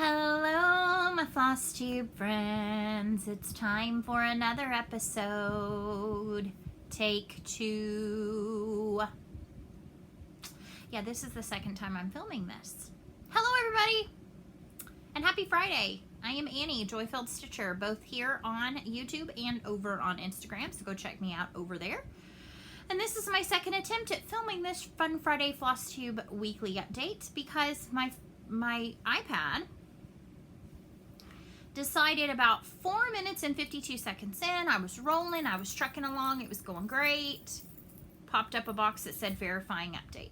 Hello, my Flosstube friends. It's time for another episode. Take 2. Yeah, this is the second time I'm filming this. Hello, everybody, and happy Friday. I am Annie, Joy-Filled Stitcher, both here on YouTube and over on Instagram, so go check me out over there. And this is my second attempt at filming this Fun Friday Flosstube weekly update because my iPad decided about 4 minutes and 52 seconds in, I was rolling, I was trucking along, it was going great, popped up a box that said verifying update.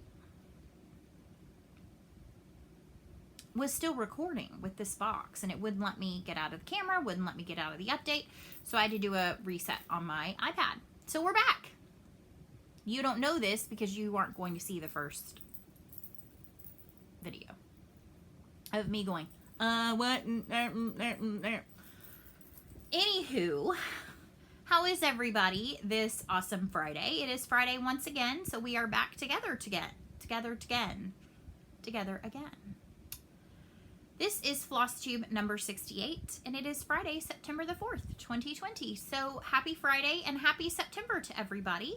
Was still recording with this box and it wouldn't let me get out of the camera, wouldn't let me get out of the update, so I had to do a reset on my iPad. So we're back. You don't know this because you aren't going to see the first video of me going, what? Anywho, how is everybody this awesome Friday? It is Friday once again, so we are back together again. This is Flosstube number 68, and it is Friday, September the 4th, 2020. So happy Friday and happy September to everybody.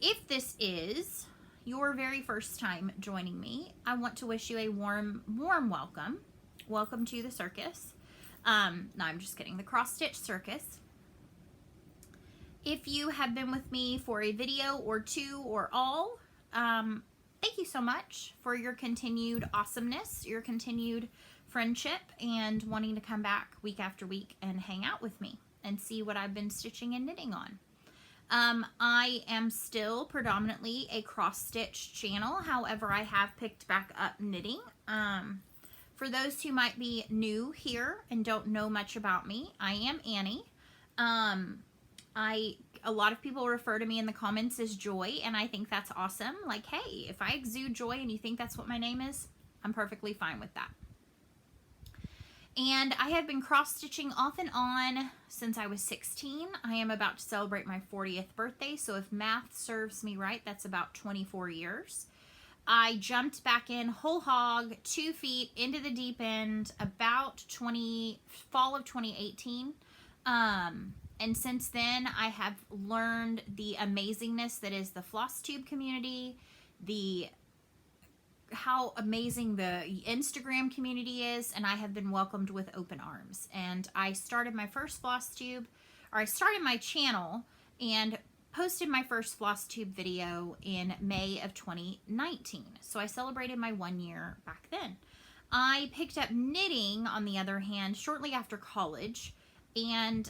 If this is your very first time joining me, I want to wish you a warm welcome. Welcome to the circus. No, I'm just kidding. The cross stitch circus. If you have been with me for a video or two or all, thank you so much for your continued awesomeness, your continued friendship, and wanting to come back week after week and hang out with me and see what I've been stitching and knitting on. I am still predominantly a cross-stitch channel. However, I have picked back up knitting. For those who might be new here and don't know much about me, I am Annie. A lot of people refer to me in the comments as Joy, and I think that's awesome. Like, hey, if I exude joy and you think that's what my name is, I'm perfectly fine with that. And I have been cross-stitching off and on since I was 16. I am about to celebrate my 40th birthday, so if math serves me right, that's about 24 years. I jumped back in whole hog, 2 feet into the deep end about fall of 2018. And since then, I have learned the amazingness that is the Flosstube community, how amazing the Instagram community is, and I have been welcomed with open arms. And I started my first Flosstube, or I started my channel and posted my first Flosstube video in May of 2019. So I celebrated my 1 year back then. I picked up knitting, on the other hand, shortly after college, and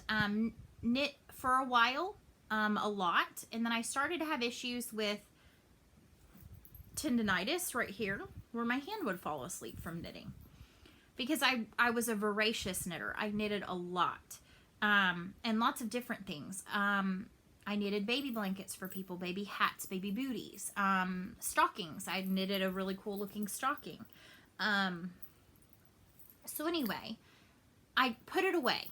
knit for a while, a lot, and then I started to have issues with tendonitis right here where my hand would fall asleep from knitting because I was a voracious knitter. I knitted a lot and lots of different things. I knitted baby blankets for people, baby hats, baby booties, stockings. I knitted a really cool looking stocking. So anyway, I put it away.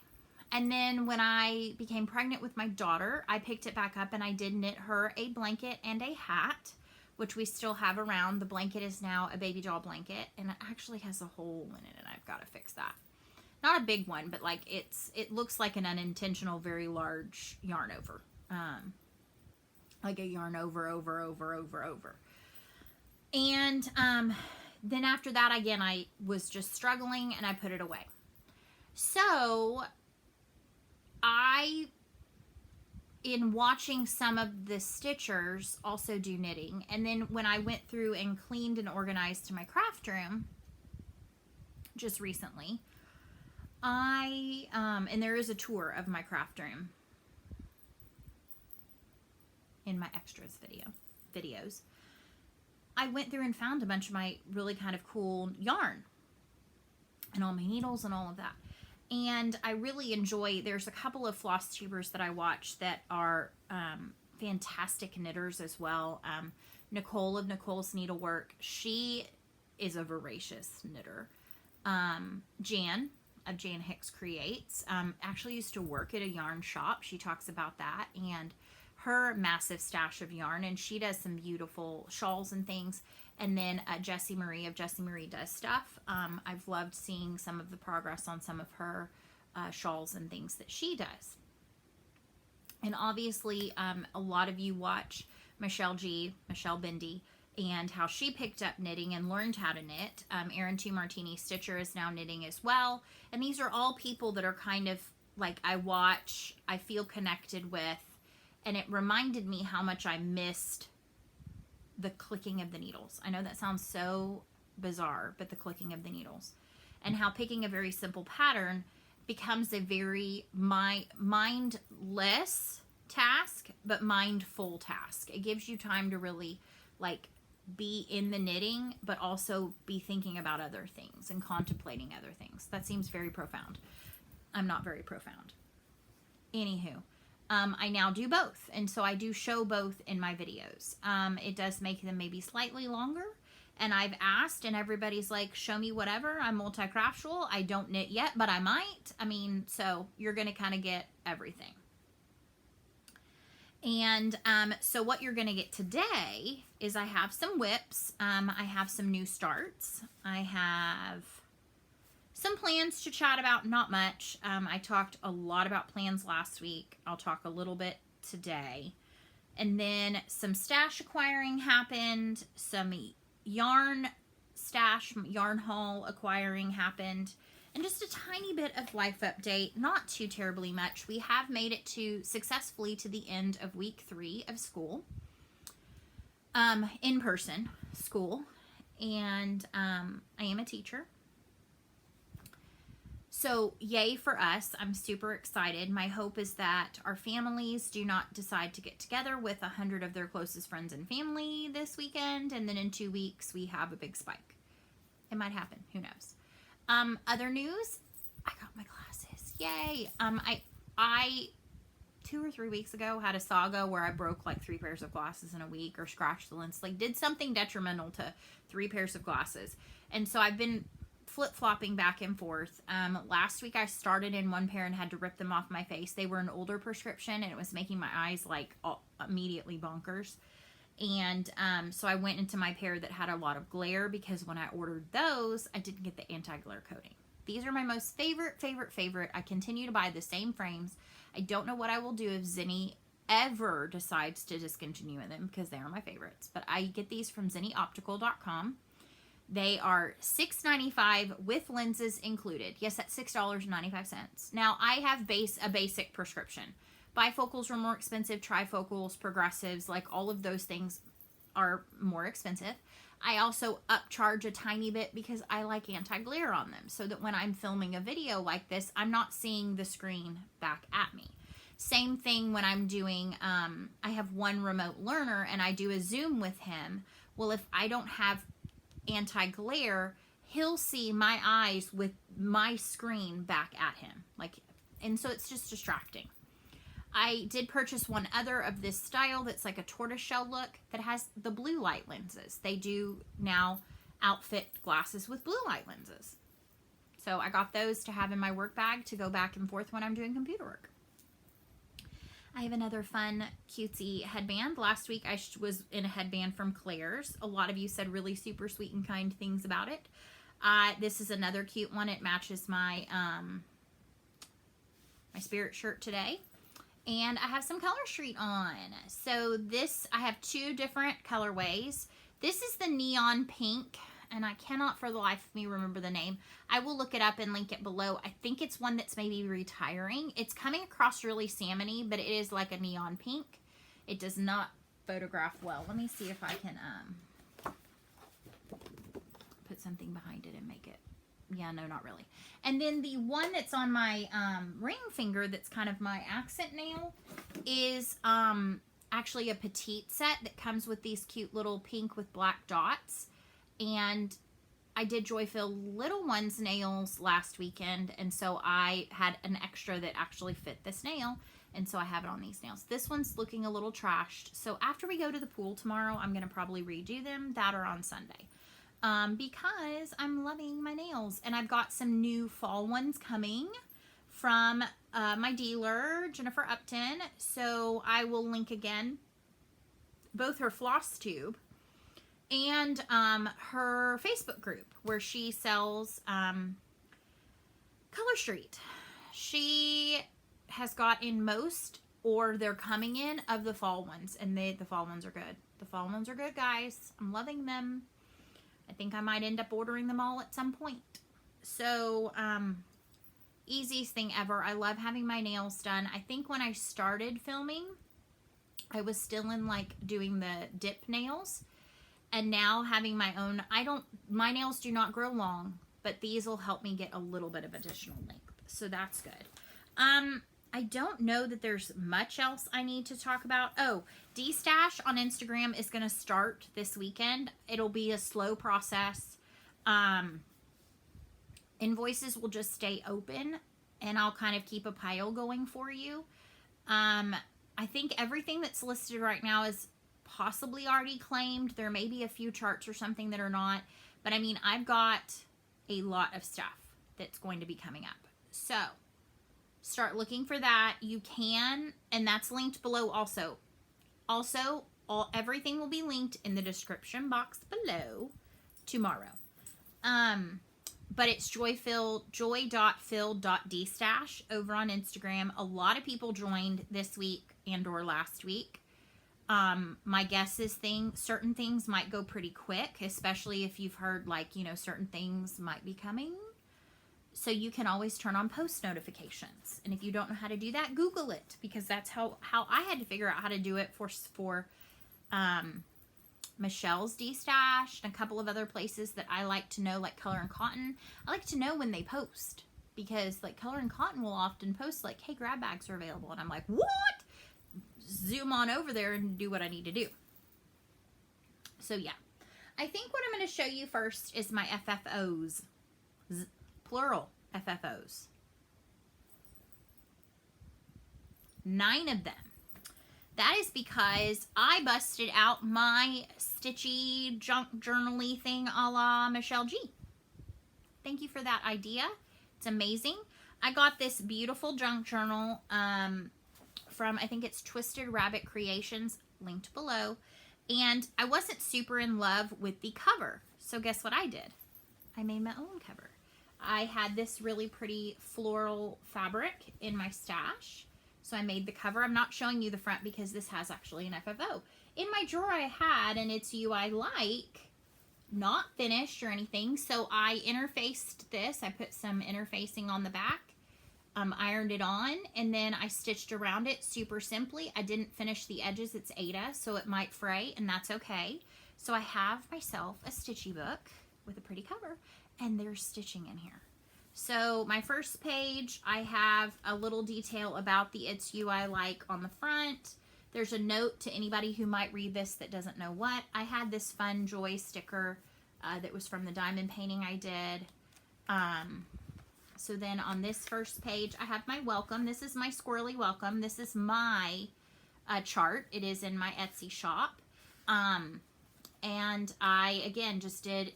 And then when I became pregnant with my daughter, I picked it back up and I did knit her a blanket and a hat, which we still have around. The blanket is now a baby doll blanket, and it actually has a hole in it, and I've got to fix that. Not a big one, but like it looks like an unintentional, very large yarn over. Like a yarn over. And then after that, again, I was just struggling, and I put it away. So in watching some of the stitchers also do knitting, and then when I went through and cleaned and organized my craft room just recently, and there is a tour of my craft room in my extras videos, I went through and found a bunch of my really kind of cool yarn and all my needles and all of that. And I really enjoy, there's a couple of Flosstubers that I watch that are fantastic knitters as well. Nicole of Nicole's Needlework, she is a voracious knitter. Jan of Jan Hicks Creates actually used to work at a yarn shop. She talks about that and her massive stash of yarn, and she does some beautiful shawls and things. And then Jessie Marie of Jessie Marie Does Stuff. I've loved seeing some of the progress on some of her shawls and things that she does. And obviously, a lot of you watch Michelle Bendy, and how she picked up knitting and learned how to knit. Erin 2 Martini Stitcher is now knitting as well. And these are all people that are kind of like I watch, I feel connected with, and it reminded me how much I missed the clicking of the needles. I know that sounds so bizarre, but the clicking of the needles. And how picking a very simple pattern becomes a very mindless task, but mindful task. It gives you time to really like be in the knitting, but also be thinking about other things and contemplating other things. That seems very profound. I'm not very profound. Anywho, I now do both, and so I do show both in my videos. It does make them maybe slightly longer, and I've asked, and everybody's like, show me whatever. I'm multi-craftual. I don't knit yet, but I might. I mean, so you're going to kind of get everything. And so what you're going to get today is I have some whips. I have some new starts. I have some plans to chat about, not much. I talked a lot about plans last week. I'll talk a little bit today. And then some stash acquiring happened. Some yarn haul acquiring happened. And just a tiny bit of life update, not too terribly much. We have made it successfully to the end of week 3 of school, in-person school, and I am a teacher. So yay for us. I'm super excited. My hope is that our families do not decide to get together with 100 of their closest friends and family this weekend, and then in 2 weeks we have a big spike. It might happen. Who knows? Other news, I got my glasses. Yay. I 2 or 3 weeks ago had a saga where I broke like 3 pairs of glasses in a week, or scratched the lens, like did something detrimental to 3 pairs of glasses. And so I've been flip-flopping back and forth. Last week I started in one pair and had to rip them off my face. They were an older prescription and it was making my eyes like immediately bonkers. And so I went into my pair that had a lot of glare, because when I ordered those, I didn't get the anti-glare coating. These are my most favorite. I continue to buy the same frames. I don't know what I will do if Zinni ever decides to discontinue them, because they are my favorites. But I get these from zinnioptical.com. They are $6.95 with lenses included. Yes, that's $6.95. Now, I have a basic prescription. Bifocals are more expensive, trifocals, progressives, like all of those things are more expensive. I also upcharge a tiny bit because I like anti-glare on them, so that when I'm filming a video like this, I'm not seeing the screen back at me. Same thing when I'm doing, I have one remote learner and I do a Zoom with him. Well, if I don't have anti-glare, he'll see my eyes with my screen back at him. And so it's just distracting. I did purchase one other of this style that's like a tortoiseshell look that has the blue light lenses. They do now outfit glasses with blue light lenses. So I got those to have in my work bag to go back and forth when I'm doing computer work. I have another fun cutesy headband. Last week I was in a headband from Claire's. A lot of you said really super sweet and kind things about it. This is another cute one. It matches my my spirit shirt today. And I have some Color Street on. So this, I have 2 different colorways. This is the neon pink, and I cannot for the life of me remember the name. I will look it up and link it below. I think it's one that's maybe retiring. It's coming across really salmony, but it is like a neon pink. It does not photograph well. Let me see if I can put something behind it and make it. Yeah, no, not really. And then the one that's on my ring finger that's kind of my accent nail is actually a petite set that comes with these cute little pink with black dots. And I did Joyfill Little One's nails last weekend, and so I had an extra that actually fit this nail, and so I have it on these nails. This one's looking a little trashed, so after we go to the pool tomorrow, I'm going to probably redo them, that or on Sunday. Because I'm loving my nails, and I've got some new fall ones coming from my dealer, Jennifer Upton. So I will link again both her Flosstube and her Facebook group where she sells Color Street. She has got in most, or they're coming in, of the fall ones, and the fall ones are good. The fall ones are good, guys. I'm loving them. I think I might end up ordering them all at some point. So, easiest thing ever. I love having my nails done. I think when I started filming, I was still in like doing the dip nails, and now having my own, my nails do not grow long, but these will help me get a little bit of additional length. So that's good. I don't know that there's much else I need to talk about. Oh, D-Stash on Instagram is going to start this weekend. It'll be a slow process. Invoices will just stay open, and I'll kind of keep a pile going for you. I think everything that's listed right now is possibly already claimed. There may be a few charts or something that are not, but I mean, I've got a lot of stuff that's going to be coming up. So start looking for that. You can, and that's linked below also. Also, everything will be linked in the description box below tomorrow. But it's joy.fill.dstash over on Instagram. A lot of people joined this week and or last week. My guess is certain things might go pretty quick, especially if you've heard like, you know, certain things might be coming. So you can always turn on post notifications. And if you don't know how to do that, Google it, because that's how I had to figure out how to do it for Michelle's D-Stash and a couple of other places that I like to know, like Color and Cotton. I like to know when they post, because like Color and Cotton will often post like, hey, grab bags are available. And I'm like, what? Zoom on over there and do what I need to do. So yeah, I think what I'm going to show you first is my FFOs, plural FFOs. 9 of them. That is because I busted out my stitchy junk journal-y thing a la Michelle G. Thank you for that idea. It's amazing. I got this beautiful junk journal from, I think it's Twisted Rabbit Creations, linked below. And I wasn't super in love with the cover. So guess what I did? I made my own cover. I had this really pretty floral fabric in my stash. So I made the cover. I'm not showing you the front because this has actually an FFO. In my drawer I had, and it's UI like, not finished or anything. So I interfaced this. I put some interfacing on the back, ironed it on, and then I stitched around it super simply. I didn't finish the edges. It's Aida, so it might fray, and that's okay. So I have myself a stitchy book with a pretty cover, and there's stitching in here. So my first page, I have a little detail about the It's UI Like on the front. There's a note to anybody who might read this that doesn't know what. I had this Fun Joy sticker that was from the diamond painting I did. So then on this first page, I have my welcome. This is my squirrely welcome. This is my chart. It is in my Etsy shop. And I, again, just did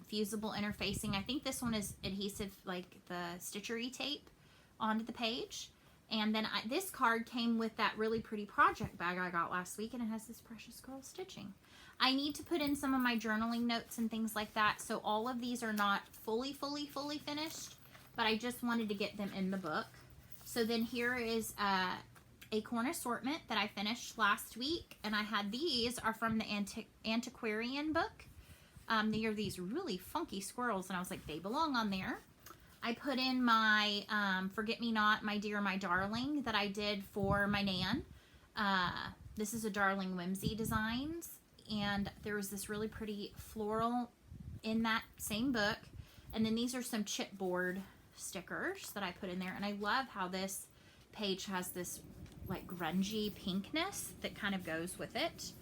fusible interfacing. I think this one is adhesive, like the Stitchery tape onto the page. And then this card came with that really pretty project bag I got last week, and it has this Precious Girl stitching. I need to put in some of my journaling notes and things like that, so all of these are not fully finished, but I just wanted to get them in the book. So then here is Acorn Assortment that I finished last week, and I had these are from the Antiquarian book. They are these really funky squirrels, and I was like, they belong on there. I put in my Forget Me Not, My Dear, My Darling that I did for my Nan. This is a Darling Whimsy Designs, and there was this really pretty floral in that same book. And then these are some chipboard stickers that I put in there, and I love how this page has this like grungy pinkness that kind of goes with it.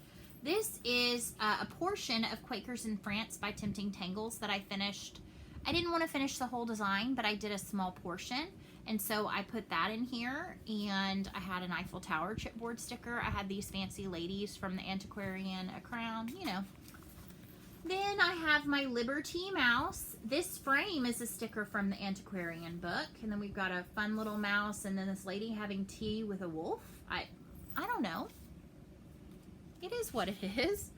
This is a portion of Quakers in France by Tempting Tangles that I finished. I didn't want to finish the whole design, but I did a small portion. And so I put that in here, and I had an Eiffel Tower chipboard sticker. I had these fancy ladies from the Antiquarian, a crown, you know. Then I have my Liberty mouse. This frame is a sticker from the Antiquarian book. And then we've got a fun little mouse, and then this lady having tea with a wolf. I don't know. It is what it is.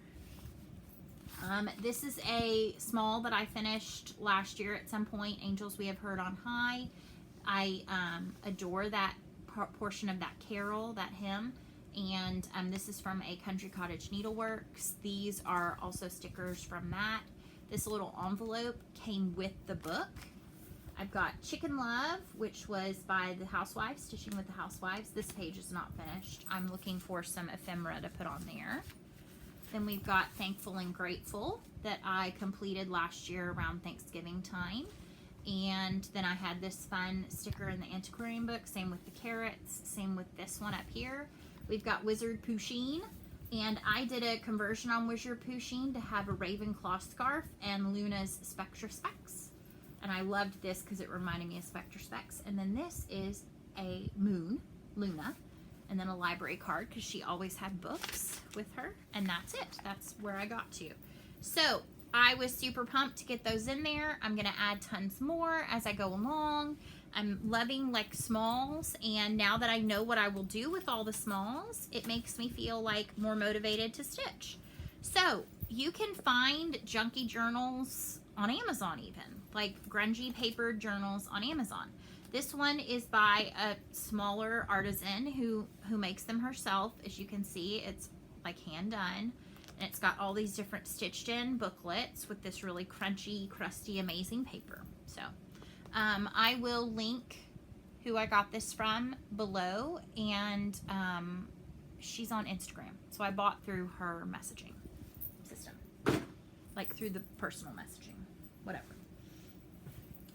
This is a small that I finished last year at some point, Angels We Have Heard on High. I adore that portion of that carol, that hymn. And this is from a Country Cottage Needleworks. These are also stickers from that. This little envelope came with the book. I've got Chicken Love, which was by the Housewives, Stitching with the Housewives. This page is not finished. I'm looking for some ephemera to put on there. Then we've got Thankful and Grateful that I completed last year around Thanksgiving time. And then I had this fun sticker in the antiquarian book, same with the carrots, same with this one up here. We've got Wizard Pusheen, and I did a conversion on Wizard Pusheen to have a Ravenclaw scarf and Luna's Spectra Specs. And I loved this because it reminded me of Spectra Specs. And then this is a moon, Luna, and then a library card because she always had books with her. And that's it. That's where I got to. So I was super pumped to get those in there. I'm going to add tons more as I go along. I'm loving like smalls, and now that I know what I will do with all the smalls, it makes me feel like more motivated to stitch. So you can find junky journals on Amazon, even like grungy papered journals on Amazon. This one is by a smaller artisan who makes them herself. As you can see, it's like hand done. And it's got all these different stitched in booklets with this really crunchy, crusty, amazing paper. So I will link who I got this from below, and she's on Instagram. So I bought through her messaging system, like through the personal messaging, whatever.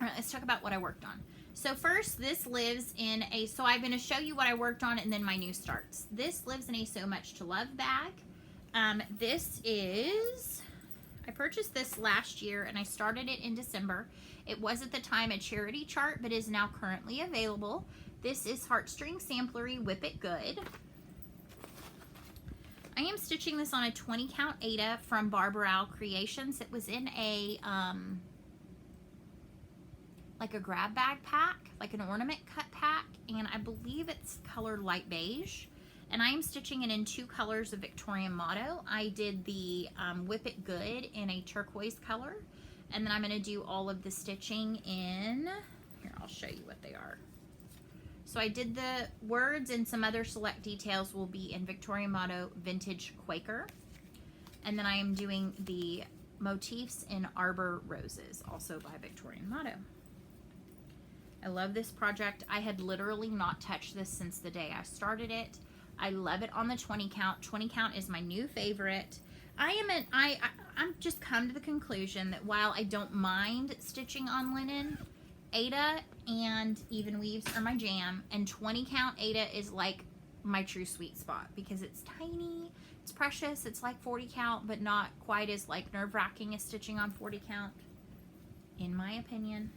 All right, let's talk about what I worked on. So first, this lives in a, so I'm going to show you what I worked on and then my new starts. This lives in a So Much to Love bag. This is, I purchased this last year and I started it in December. It was at the time a charity chart, but is now currently available. This is Heartstring Samplery Whip It Good. I am stitching this on a 20 count Aida from Barbaral Creations. It was in a, like a grab bag pack, like an ornament cut pack, and I believe it's colored light beige. And I am stitching it in 2 colors of Victorian Motto. I did the Whip It Good in a turquoise color, and then I'm going to do all of the stitching in, here, I'll show you what they are. So I did the words, and some other select details will be in Victorian Motto Vintage Quaker. And then I am doing the motifs in Arbor Roses, also by Victorian Motto. I love this project. I had literally not touched this since the day I started it. I love it on the 20 count. 20 count is my new favorite. I'm just come to the conclusion that while I don't mind stitching on linen, Aida and even weaves are my jam, and 20 count Aida is like my true sweet spot because it's tiny, it's precious, it's like 40 count, but not quite as like nerve-wracking as stitching on 40 count, in my opinion.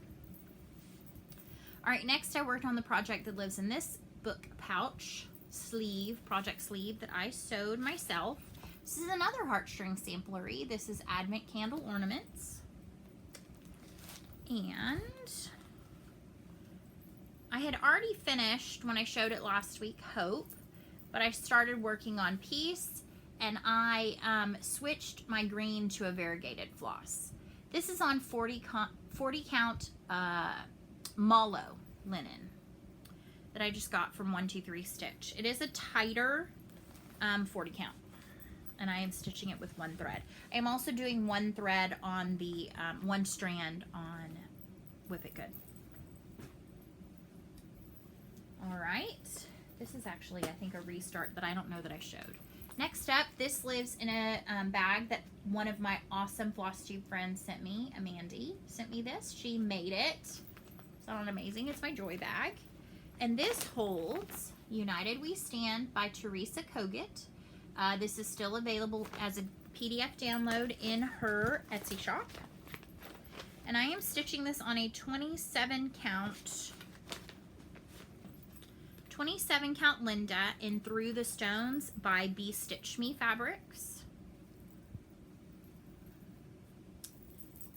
All right, next I worked on the project that lives in this book pouch sleeve, project sleeve that I sewed myself. This is another Heartstring Samplery. This is Advent Candle Ornaments. And I had already finished when I showed it last week, Hope, but I started working on Peace, and I switched my green to a variegated floss. This is on 40 count Mallow linen that I just got from 123 Stitch. It is a tighter 40 count, and I am stitching it with 1 thread. I am also doing 1 thread on the 1 strand on Whip It Good. All right, this is actually, I think, a restart that I don't know that I showed. Next up, this lives in a bag that one of my awesome Flosstube friends sent me. Amandy sent me this. She made it. It's not amazing. It's my joy bag. And this holds United We Stand by Teresa Kogut. This is still available as a PDF download in her Etsy shop. And I am stitching this on a 27 count Linda in Through the Stones by Be Stitch Me Fabrics.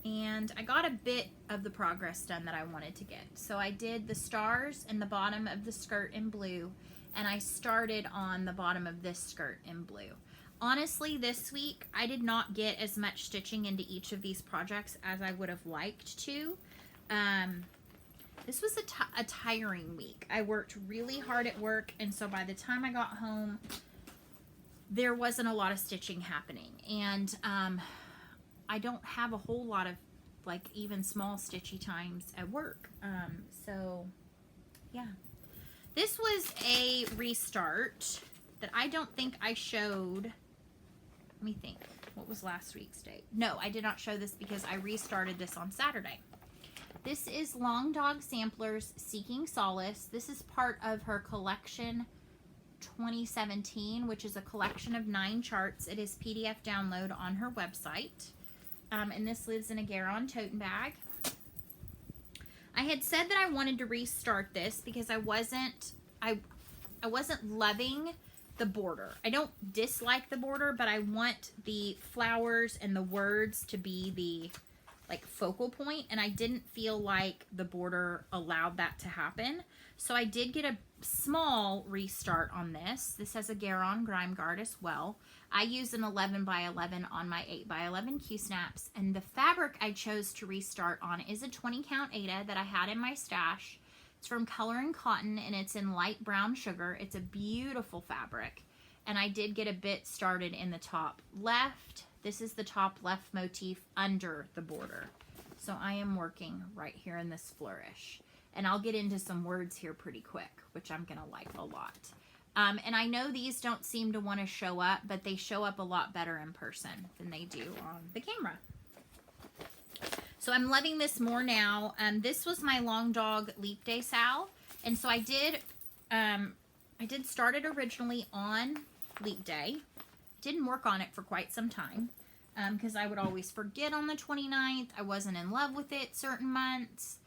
And I got a bit of the progress done that I wanted to get. So I did the stars in the bottom of the skirt in blue, and I started on the bottom of this skirt in blue. Honestly, this week, I did not get as much stitching into each of these projects as I would have liked to. This was a tiring week. I worked really hard at work, and so by the time I got home, there wasn't a lot of stitching happening. And I don't have a whole lot of, like, even small stitchy times at work. So, yeah. This was a restart that I don't think I showed. Let me think. What was last week's date? No, I did not show this because I restarted this on Saturday. This is Long Dog Samplers Seeking Solace. This is part of her collection 2017, which is a collection of 9 charts. It is PDF download on her website. And this lives in a Garon tote bag. I had said that I wanted to restart this because I wasn't loving the border. I don't dislike the border, but I want the flowers and the words to be the like focal point, and I didn't feel like the border allowed that to happen. So I did get a small restart on this. This has a Garon grime guard as well. I use an 11 by 11 on my 8 by 11 Q-snaps, and the fabric I chose to restart on is a 20 count Aida that I had in my stash. It's from Color and Cotton, and it's in light brown sugar. It's a beautiful fabric, and I did get a bit started in the top left. This is the top left motif under the border. So I am working right here in this flourish. And I'll get into some words here pretty quick, which I'm going to like a lot. And I know these don't seem to want to show up, but they show up a lot better in person than they do on the camera. So I'm loving this more now. This was my Long Dog Leap Day Sal. And so I did start it originally on Leap Day. Didn't work on it for quite some time because I would always forget on the 29th. I wasn't in love with it certain months.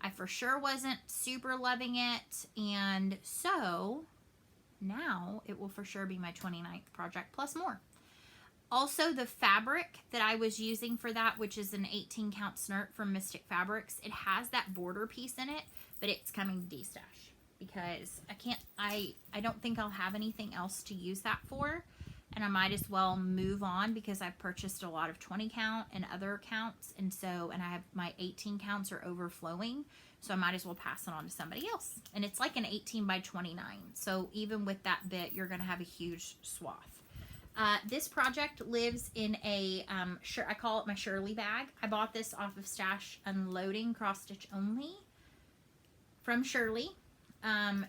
I for sure wasn't super loving it. And so now it will for sure be my 29th project plus more. Also, the fabric that I was using for that, which is an 18 count snort from Mystic Fabrics, it has that border piece in it, but it's coming to D-stash because I don't think I'll have anything else to use that for. And I might as well move on because I've purchased a lot of 20 count and other counts. And I have my 18 counts are overflowing. So I might as well pass it on to somebody else. And it's like an 18 by 29. So even with that bit, you're going to have a huge swath. This project lives in a, I call it my Shirley bag. I bought this off of Stash Unloading, cross stitch only from Shirley.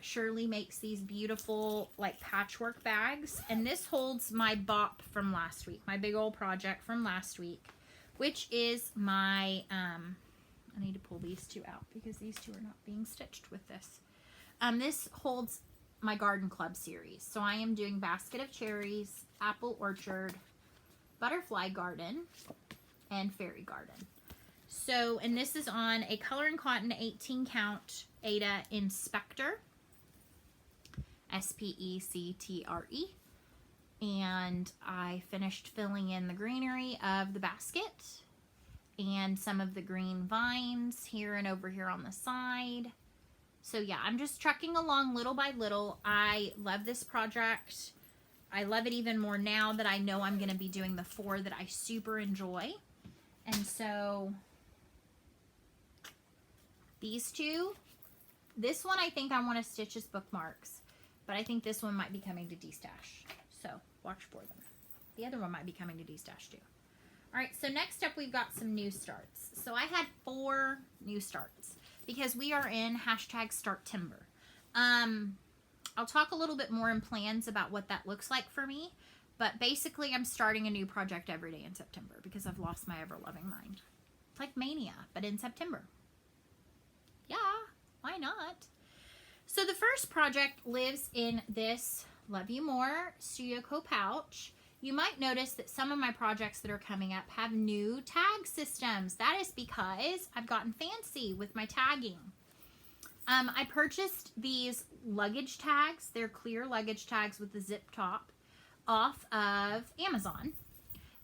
Shirley makes these beautiful like patchwork bags, and this holds my bop from last week, my big old project from last week, which is my, I need to pull these two out because these two are not being stitched with this. This holds my Garden Club series. So I am doing Basket of Cherries, Apple Orchard, Butterfly Garden, and Fairy Garden. So, and this is on a Color and Cotton 18 count Aida Inspector, S-P-E-C-T-R-E, and I finished filling in the greenery of the basket and some of the green vines here and over here on the side. So yeah, I'm just trucking along little by little. I love this project. I love it even more now that I know I'm going to be doing the 4 that I super enjoy. And so these two, this one I think I want to stitch as bookmarks, but I think this one might be coming to D-stash. So watch for them. The other one might be coming to D-stash too. All right, so next up we've got some new starts. So I had 4 new starts because we are in #StartTimber. I'll talk a little bit more in plans about what that looks like for me, but basically I'm starting a new project every day in September because I've lost my ever-loving mind. It's like mania, but in September. Yeah, why not? So the first project lives in this Love You More Studio Co pouch. You might notice that some of my projects that are coming up have new tag systems. That is because I've gotten fancy with my tagging. I purchased these luggage tags. They're clear luggage tags with the zip top off of Amazon.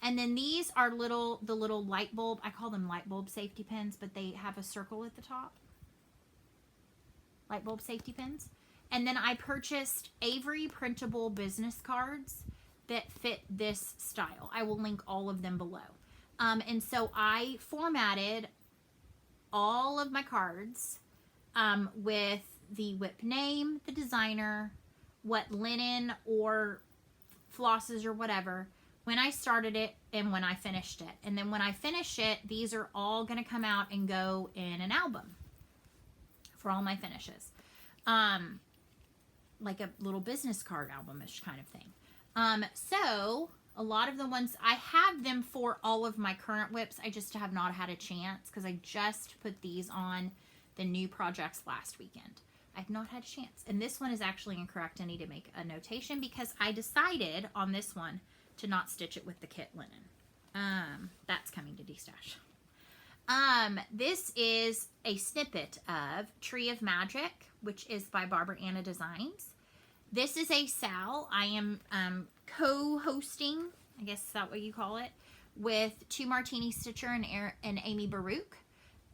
And then these are the little light bulb, I call them light bulb safety pins, but they have a circle at the top. Light bulb safety pins. And then I purchased Avery printable business cards. that fit this style. I will link all of them below. And so I formatted all of my cards with the WIP name, the designer, what linen or flosses or whatever, when I started it and when I finished it. And then when I finish it, these are all going to come out and go in an album for all my finishes. Like a little business card album-ish kind of thing. So a lot of the ones, I have them for all of my current WIPs. I just have not had a chance because I just put these on the new projects last weekend. I've not had a chance. And this one is actually incorrect. I need to make a notation because I decided on this one to not stitch it with the kit linen. That's coming to destash. This is a snippet of Tree of Magic, which is by Barbaral Aida Designs. This is a Sal. I am co-hosting, I guess is that what you call it, with two Martini Stitcher and Amy Baruch.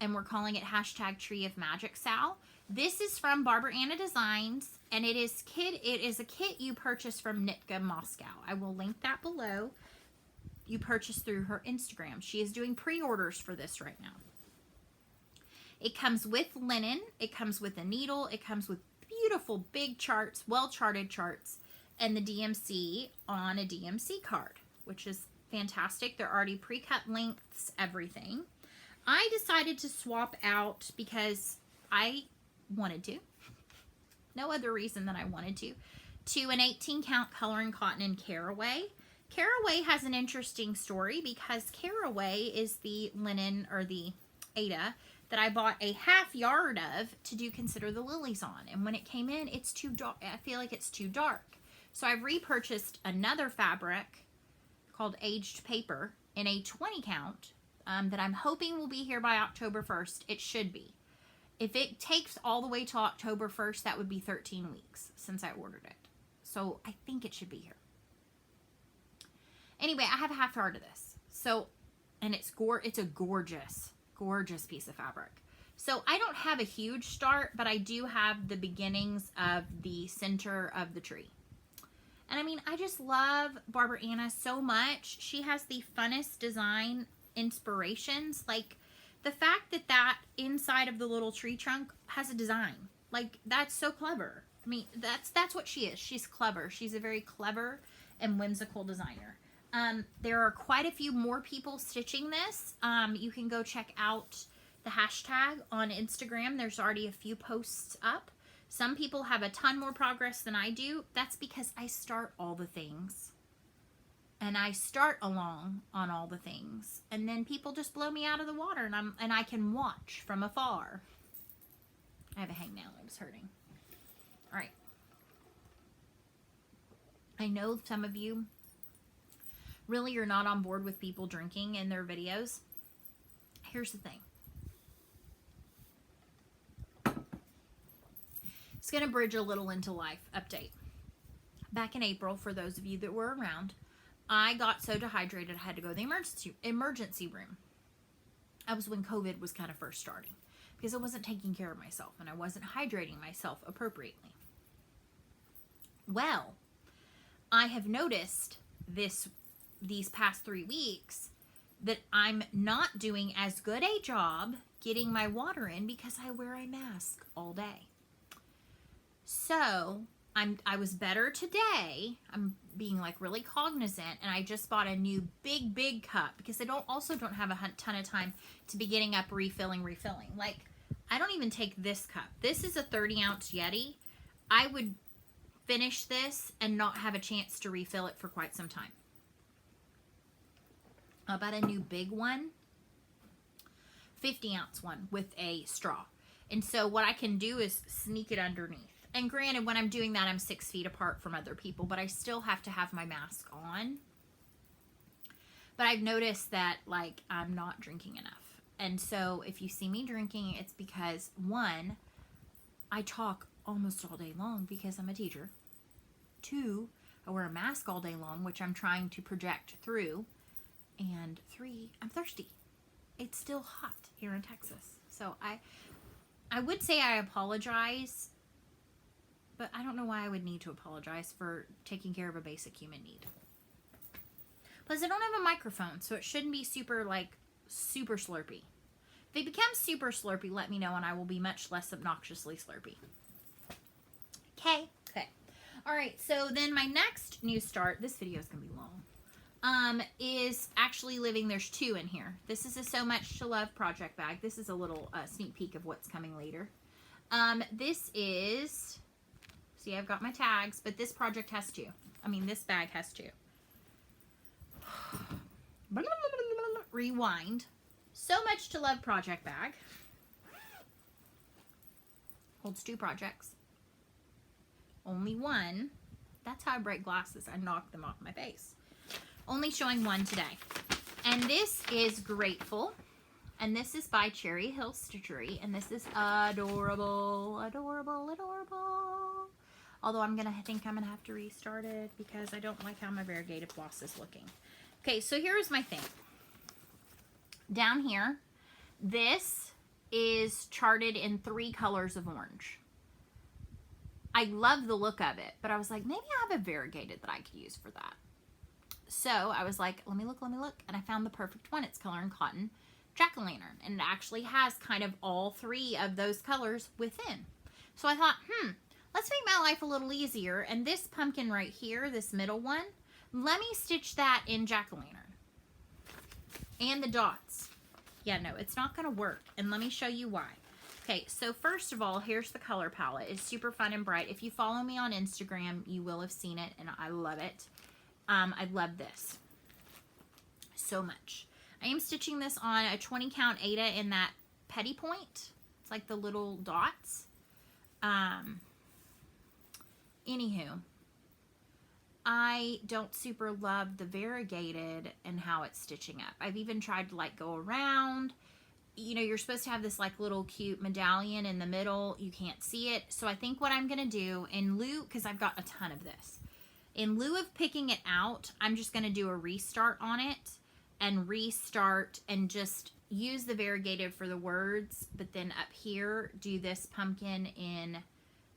And we're calling it hashtag Tree of Magic Sal. This is from Barbaral Aida Designs, and it is a kit you purchase from Nitka Moscow. I will link that below. You purchase through her Instagram. She is doing pre-orders for this right now. It comes with linen. It comes with a needle. It comes with beautiful big charts, well-charted charts, and the DMC on a DMC card, which is fantastic. They're already pre-cut lengths, everything. I decided to swap out because I wanted to. No other reason than I wanted to an 18 count coloring cotton in Caraway. Caraway has an interesting story because Caraway is the linen or the Aida that I bought a half yard of to do Consider the Lilies on. And when it came in, it's too dark. I feel like it's too dark. So I've repurchased another fabric called Aged Paper in a 20 count that I'm hoping will be here by October 1st. It should be. If it takes all the way to October 1st, that would be 13 weeks since I ordered it. So I think it should be here. Anyway, I have a half yard of this. So, and it's a gorgeous, gorgeous piece of fabric. So I don't have a huge start, but I do have the beginnings of the center of the tree. And I mean, I just love Barbaral Aida so much. She has the funnest design inspirations. Like the fact that that inside of the little tree trunk has a design. Like that's so clever. I mean, that's what she is. She's clever. She's a very clever and whimsical designer. There are quite a few more people stitching this. You can go check out the hashtag on Instagram. There's already a few posts up. Some people have a ton more progress than I do. That's because I start all the things. And I start along on all the things. And then people just blow me out of the water and I can watch from afar. I have a hangnail. It was hurting. All right. I know some of you really are not on board with people drinking in their videos. Here's the thing. It's going to bridge a little into life update. Back in April, for those of you that were around, I got so dehydrated I had to go to the emergency room. That was when COVID was kind of first starting because I wasn't taking care of myself and I wasn't hydrating myself appropriately. Well, I have noticed these past 3 weeks that I'm not doing as good a job getting my water in because I wear a mask all day. So I was better today. I'm being like really cognizant, and I just bought a new big cup because I don't have a ton of time to be getting up refilling. Like I don't even take this cup. This is a 30-ounce Yeti. I would finish this and not have a chance to refill it for quite some time. I bought a new big one, 50-ounce one with a straw. And so what I can do is sneak it underneath. And granted, when I'm doing that, I'm 6 feet apart from other people, but I still have to have my mask on. But I've noticed that, like, I'm not drinking enough. And so if you see me drinking, it's because, one, I talk almost all day long because I'm a teacher. 2, I wear a mask all day long, which I'm trying to project through. And 3, I'm thirsty. It's still hot here in Texas. So I would say I apologize, but I don't know why I would need to apologize for taking care of a basic human need. Plus, I don't have a microphone, so it shouldn't be super, like, super slurpy. If they become super slurpy, let me know, and I will be much less obnoxiously slurpy. Okay. Okay. All right, so then my next new start, this video is going to be long, is actually living. There's 2 in here. This is a So Much to Love project bag. This is a little sneak peek of what's coming later. This is, see, I've got my tags, but this project has 2. I mean, this bag has 2. Rewind. So Much to Love project bag. Holds 2 projects. Only 1. That's how I break glasses. I knock them off my face. Only showing 1 today. And this is Grateful. And this is by Cherry Hill Stitchery. And this is adorable. Adorable, adorable. Although I think I'm going to have to restart it because I don't like how my variegated floss is looking. Okay, so here's my thing. Down here, this is charted in 3 colors of orange. I love the look of it, but I was like, maybe I have a variegated that I could use for that. So I was like, let me look, and I found the perfect one. It's Color and Cotton Jack-o'-lantern, and it actually has kind of all 3 of those colors within. So I thought, let's make my life a little easier, and this pumpkin right here, this middle one, let me stitch that in Jack-o'-lantern. And the dots. Yeah, no, it's not going to work, and let me show you why. Okay, so first of all, here's the color palette. It's super fun and bright. If you follow me on Instagram, you will have seen it, and I love it. I love this so much. I am stitching this on a 20 count Aida in that Petit Point. It's like the little dots. Anywho, I don't super love the variegated and how it's stitching up. I've even tried to like go around. You know, you're supposed to have this like little cute medallion in the middle. You can't see it. So I think what I'm going to do in lieu, because I've got a ton of this, in lieu of picking it out, I'm just going to do a restart on it and restart and just use the variegated for the words. But then up here, do this pumpkin in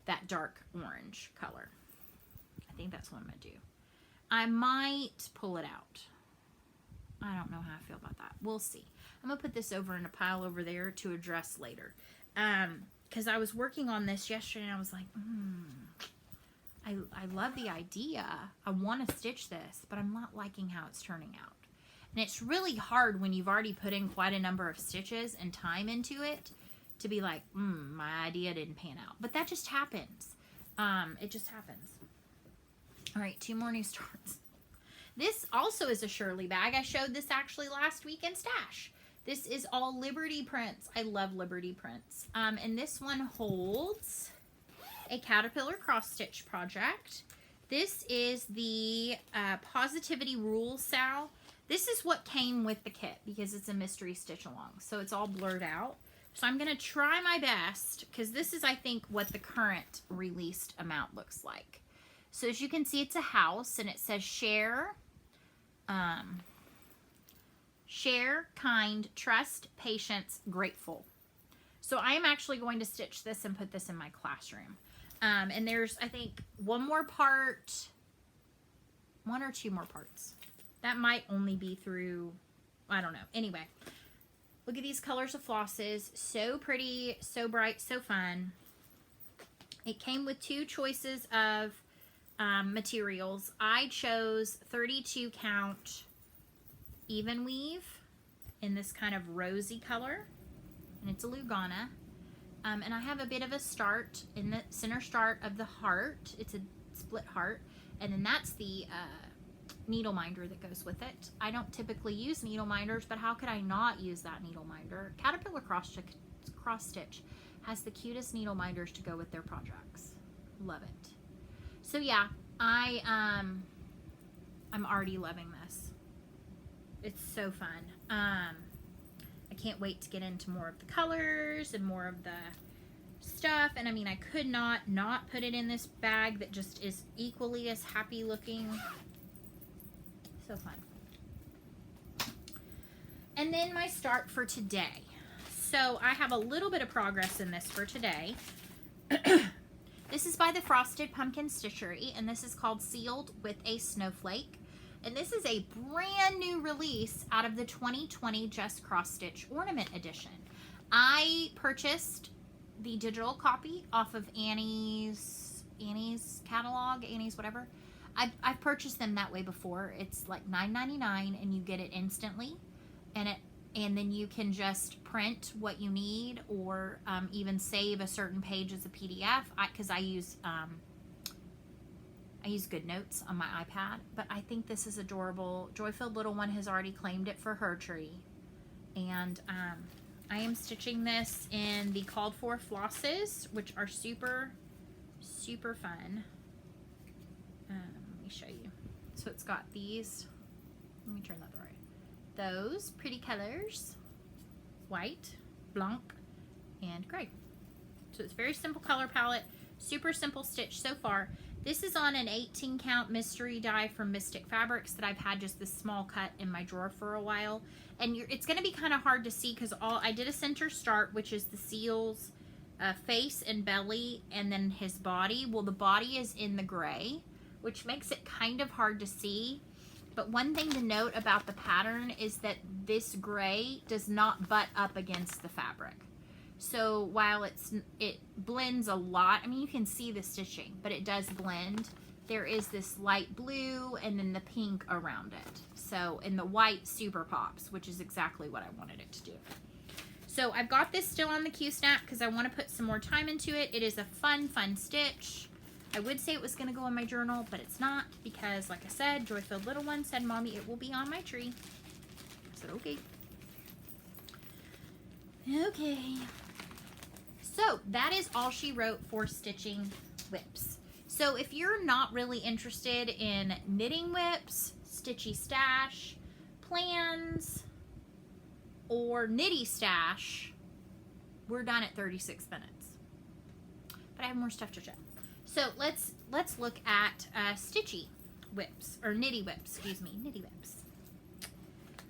that dark orange color. I think that's what I'm going to do. I might pull it out. I don't know how I feel about that. We'll see. I'm going to put this over in a pile over there to address later. Because I was working on this yesterday and I was like, I love the idea. I want to stitch this, but I'm not liking how it's turning out. And it's really hard when you've already put in quite a number of stitches and time into it to be like, my idea didn't pan out. But that just happens. It just happens. All right, 2 more new starts. This also is a Shirley bag. I showed this actually last week in Stash. This is all Liberty prints. I love Liberty prints. And this one holds a caterpillar cross stitch project. This is the Positivity Rule Sal. This is what came with the kit because it's a mystery stitch along. So it's all blurred out. So I'm going to try my best because this is, I think, what the current released amount looks like. So as you can see, it's a house and it says share, share, kind, trust, patience, grateful. So I am actually going to stitch this and put this in my classroom. And there's, I think, 1 more part, 1 or 2 more parts. That might only be through, I don't know. Anyway, look at these colors of flosses. So pretty, so bright, so fun. It came with 2 choices of materials. I chose 32 count even weave in this kind of rosy color, and it's a Lugana. And I have a bit of a start in the center start of the heart. It's a split heart, and then that's the needle minder that goes with it. I don't typically use needle minders, but how could I not use that needle minder? Caterpillar cross stitch has the cutest needle minders to go with their projects. Love it. So yeah, I'm already loving this. It's so fun. I can't wait to get into more of the colors and more of the stuff. And I mean, I could not put it in this bag that just is equally as happy looking. So fun. And then my start for today. So I have a little bit of progress in this for today. This is by the Frosted Pumpkin Stitchery, and this is called Sealed with a Snowflake. And this is a brand new release out of the 2020 Just Cross Stitch Ornament Edition. I purchased the digital copy off of Annie's catalog, Annie's whatever. I've purchased them that way before. It's like $9.99 and you get it instantly, and then you can just print what you need, or even save a certain page as a PDF. Because I use GoodNotes on my iPad, but I think this is adorable. Joy-Filled Little One has already claimed it for her tree, and I am stitching this in the called for flosses, which are super, super fun. Let me show you. So it's got these, let me turn that the right, those pretty colors, white, blanc, and gray. So it's a very simple color palette, super simple stitch so far. This is on an 18 count mystery die from Mystic Fabrics that I've had just this small cut in my drawer for a while. And it's going to be kind of hard to see because I did a center start, which is the seal's face and belly, and then his body. Well, the body is in the gray, which makes it kind of hard to see. But one thing to note about the pattern is that this gray does not butt up against the fabric. So while it blends a lot, I mean, you can see the stitching, but it does blend. There is this light blue and then the pink around it. So, and the white super pops, which is exactly what I wanted it to do. So I've got this still on the Q-Snap because I want to put some more time into it. It is a fun, fun stitch. I would say it was going to go in my journal, but it's not because, like I said, Joy-Filled Little One said, Mommy, it will be on my tree. I said, okay. Okay. So that is all she wrote for stitching whips. So if you're not really interested in knitting whips, stitchy stash, plans, or knitty stash, we're done at 36 minutes. But I have more stuff to show. So let's look at stitchy whips, or knitty whips, excuse me, knitty whips.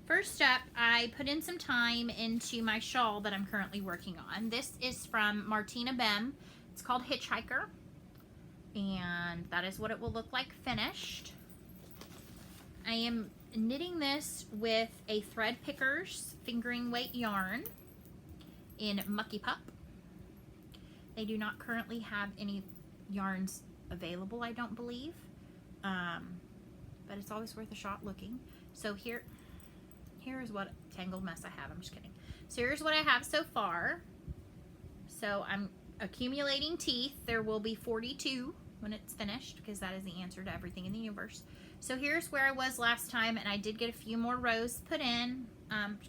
First up, I put in some time into my shawl that I'm currently working on. This is from Martina Bem. It's called Hitchhiker, and that is what it will look like finished. I am knitting this with a Thread Pickers fingering weight yarn in Mucky Pup. They do not currently have any yarns available, I don't believe, but it's always worth a shot looking. So here's what tangled mess I have. I'm just kidding. So here's what I have so far. So I'm accumulating teeth. There will be 42 when it's finished because that is the answer to everything in the universe. So here's where I was last time, and I did get a few more rows put in,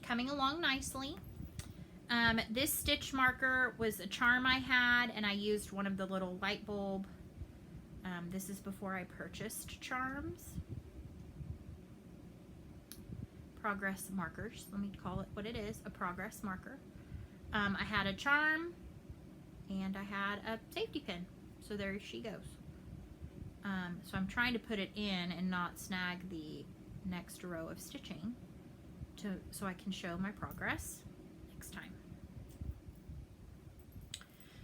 coming along nicely. This stitch marker was a charm I had, and I used one of the little light bulb. This is before I purchased charms. Progress markers. Let me call it what it is, a progress marker. I had a charm, and I had a safety pin. So there she goes. So I'm trying to put it in and not snag the next row of stitching so I can show my progress next time.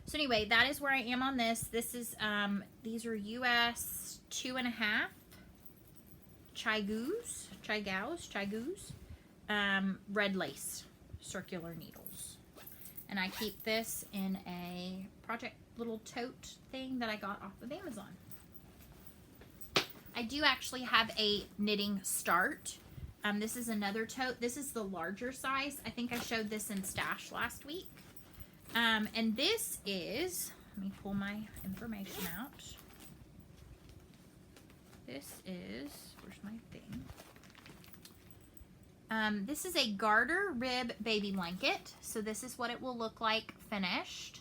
So anyway, that is where I am on this. This is, these are US 2.5 Chai-Goos, red lace circular needles. And I keep this in a project little tote thing that I got off of Amazon. I do actually have a knitting start. This is another tote. This is the larger size. I think I showed this in Stash last week. And this is, let me pull my information out. This is, where's my thing? This is a garter rib baby blanket. So this is what it will look like finished.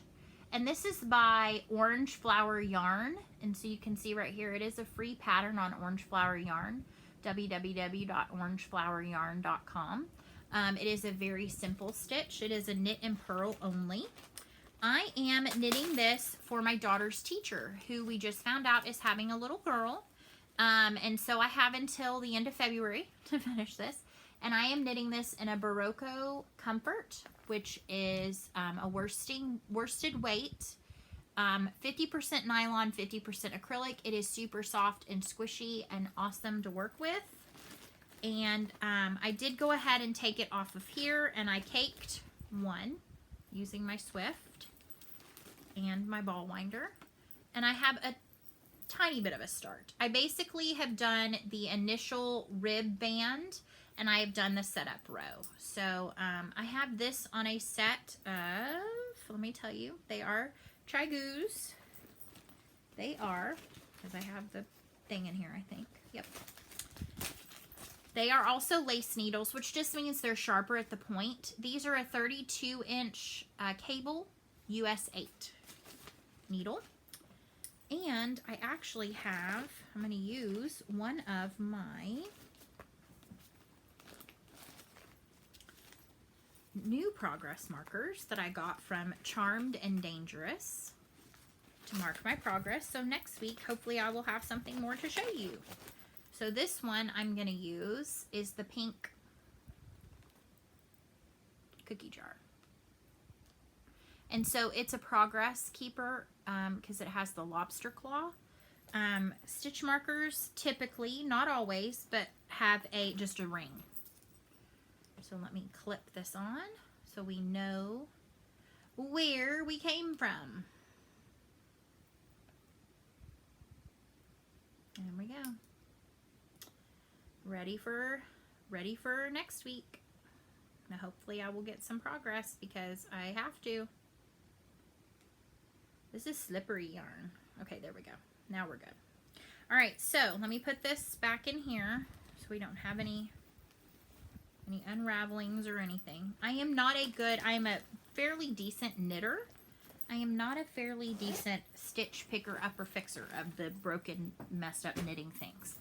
And this is by Orange Flower Yarn. And so you can see right here, it is a free pattern on Orange Flower Yarn, www.orangefloweryarn.com. It is a very simple stitch. It is a knit and purl only. I am knitting this for my daughter's teacher, who we just found out is having a little girl. And so I have until the end of February to finish this. And I am knitting this in a Barocco Comfort, which is a worsted weight, 50% nylon, 50% acrylic. It is super soft and squishy and awesome to work with. And I did go ahead and take it off of here, and I caked one using my Swift and my ball winder. And I have a tiny bit of a start. I basically have done the initial rib band, and I have done the setup row. So I have this on a set of, let me tell you, they are Trigoos. They are, because I have the thing in here, I think. Yep. They are also lace needles, which just means they're sharper at the point. These are a 32-inch cable US 8 needle. And I actually have, I'm going to use one of my new progress markers that I got from Charmed and Dangerous to mark my progress. So next week, hopefully I will have something more to show you. So this one I'm going to use is the pink cookie jar. And so it's a progress keeper because it has the lobster claw. Stitch markers typically, not always, but have just a ring. So let me clip this on so we know where we came from. There we go. Ready for next week. Now hopefully I will get some progress because I have to. This is slippery yarn. Okay, there we go. Now we're good. All right, so let me put this back in here so we don't have any unravelings or anything. I am a fairly decent knitter. I am not a fairly decent stitch picker upper fixer of the broken, messed up knitting things.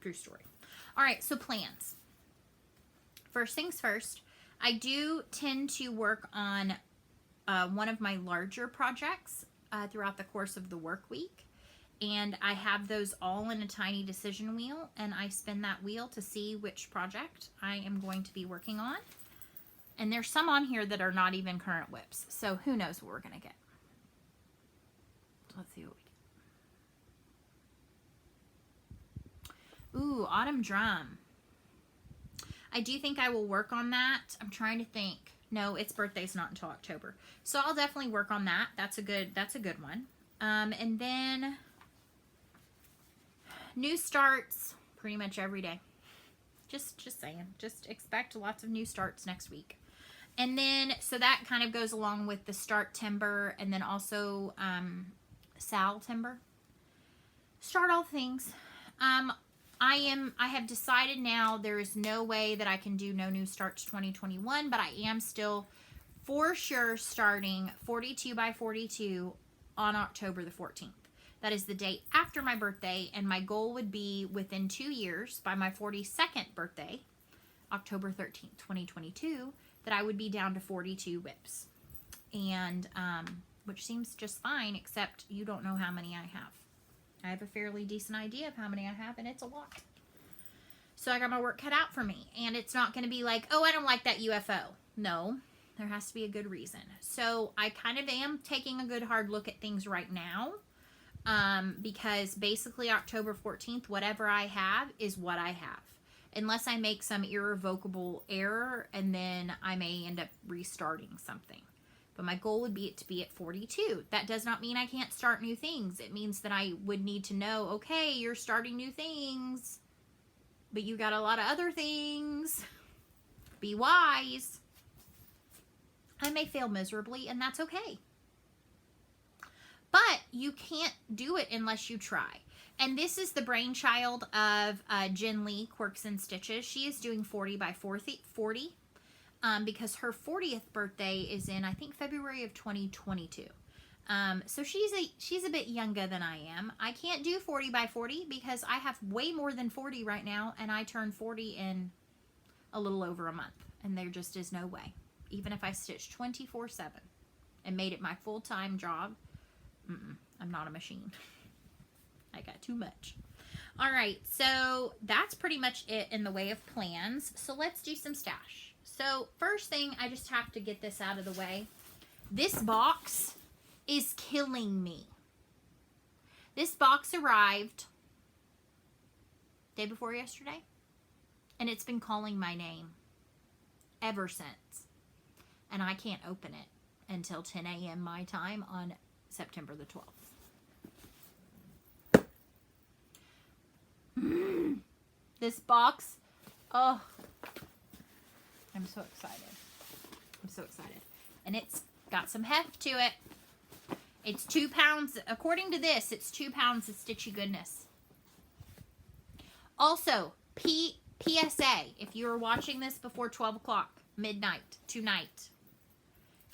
True story. All right, so plans. First things first, I do tend to work on one of my larger projects throughout the course of the work week. And I have those all in a tiny decision wheel, and I spin that wheel to see which project I am going to be working on. And there's some on here that are not even current whips, so who knows what we're going to get. Let's see what we get. Ooh, Autumn Drum. I do think I will work on that. I'm trying to think. No, its birthday's not until October. So I'll definitely work on that. That's a good one. And then new starts pretty much every day. Just saying. Just expect lots of new starts next week. And then, so that kind of goes along with the start timber and then also Sal timber. Start all things. I have decided now there is no way that I can do no new starts 2021, but I am still for sure starting 42 by 42 on October the 14th. That is the date after my birthday, and my goal would be within 2 years, by my 42nd birthday, October 13th, 2022, that I would be down to 42 whips. And, which seems just fine, except you don't know how many I have. I have a fairly decent idea of how many I have, and it's a lot. So I got my work cut out for me, and it's not going to be like, oh, I don't like that UFO. No, there has to be a good reason. So I kind of am taking a good hard look at things right now. Because basically October 14th, whatever I have is what I have. Unless I make some irrevocable error, and then I may end up restarting something. But my goal would be to be at 42. That does not mean I can't start new things. It means that I would need to know, okay, you're starting new things, but you got a lot of other things. Be wise. I may fail miserably, and that's okay. But you can't do it unless you try. And this is the brainchild of Jen Lee, Quirks and Stitches. She is doing 40 by 40 because her 40th birthday is in, I think, February of 2022. So she's a bit younger than I am. I can't do 40 by 40 because I have way more than 40 right now, and I turn 40 in a little over a month. And there just is no way. Even if I stitched 24/7 and made it my full-time job, I'm not a machine. I got too much. All right, so that's pretty much it in the way of plans. So let's do some stash. So first thing, I just have to get this out of the way. This box is killing me. This box arrived day before yesterday, and it's been calling my name ever since. And I can't open it until 10 a.m. my time on September the 12th. This box, oh, I'm so excited. I'm so excited. And it's got some heft to it. It's 2 pounds. According to this, it's 2 pounds of stitchy goodness. Also, PSA, if you were watching this before 12 o'clock, midnight, tonight,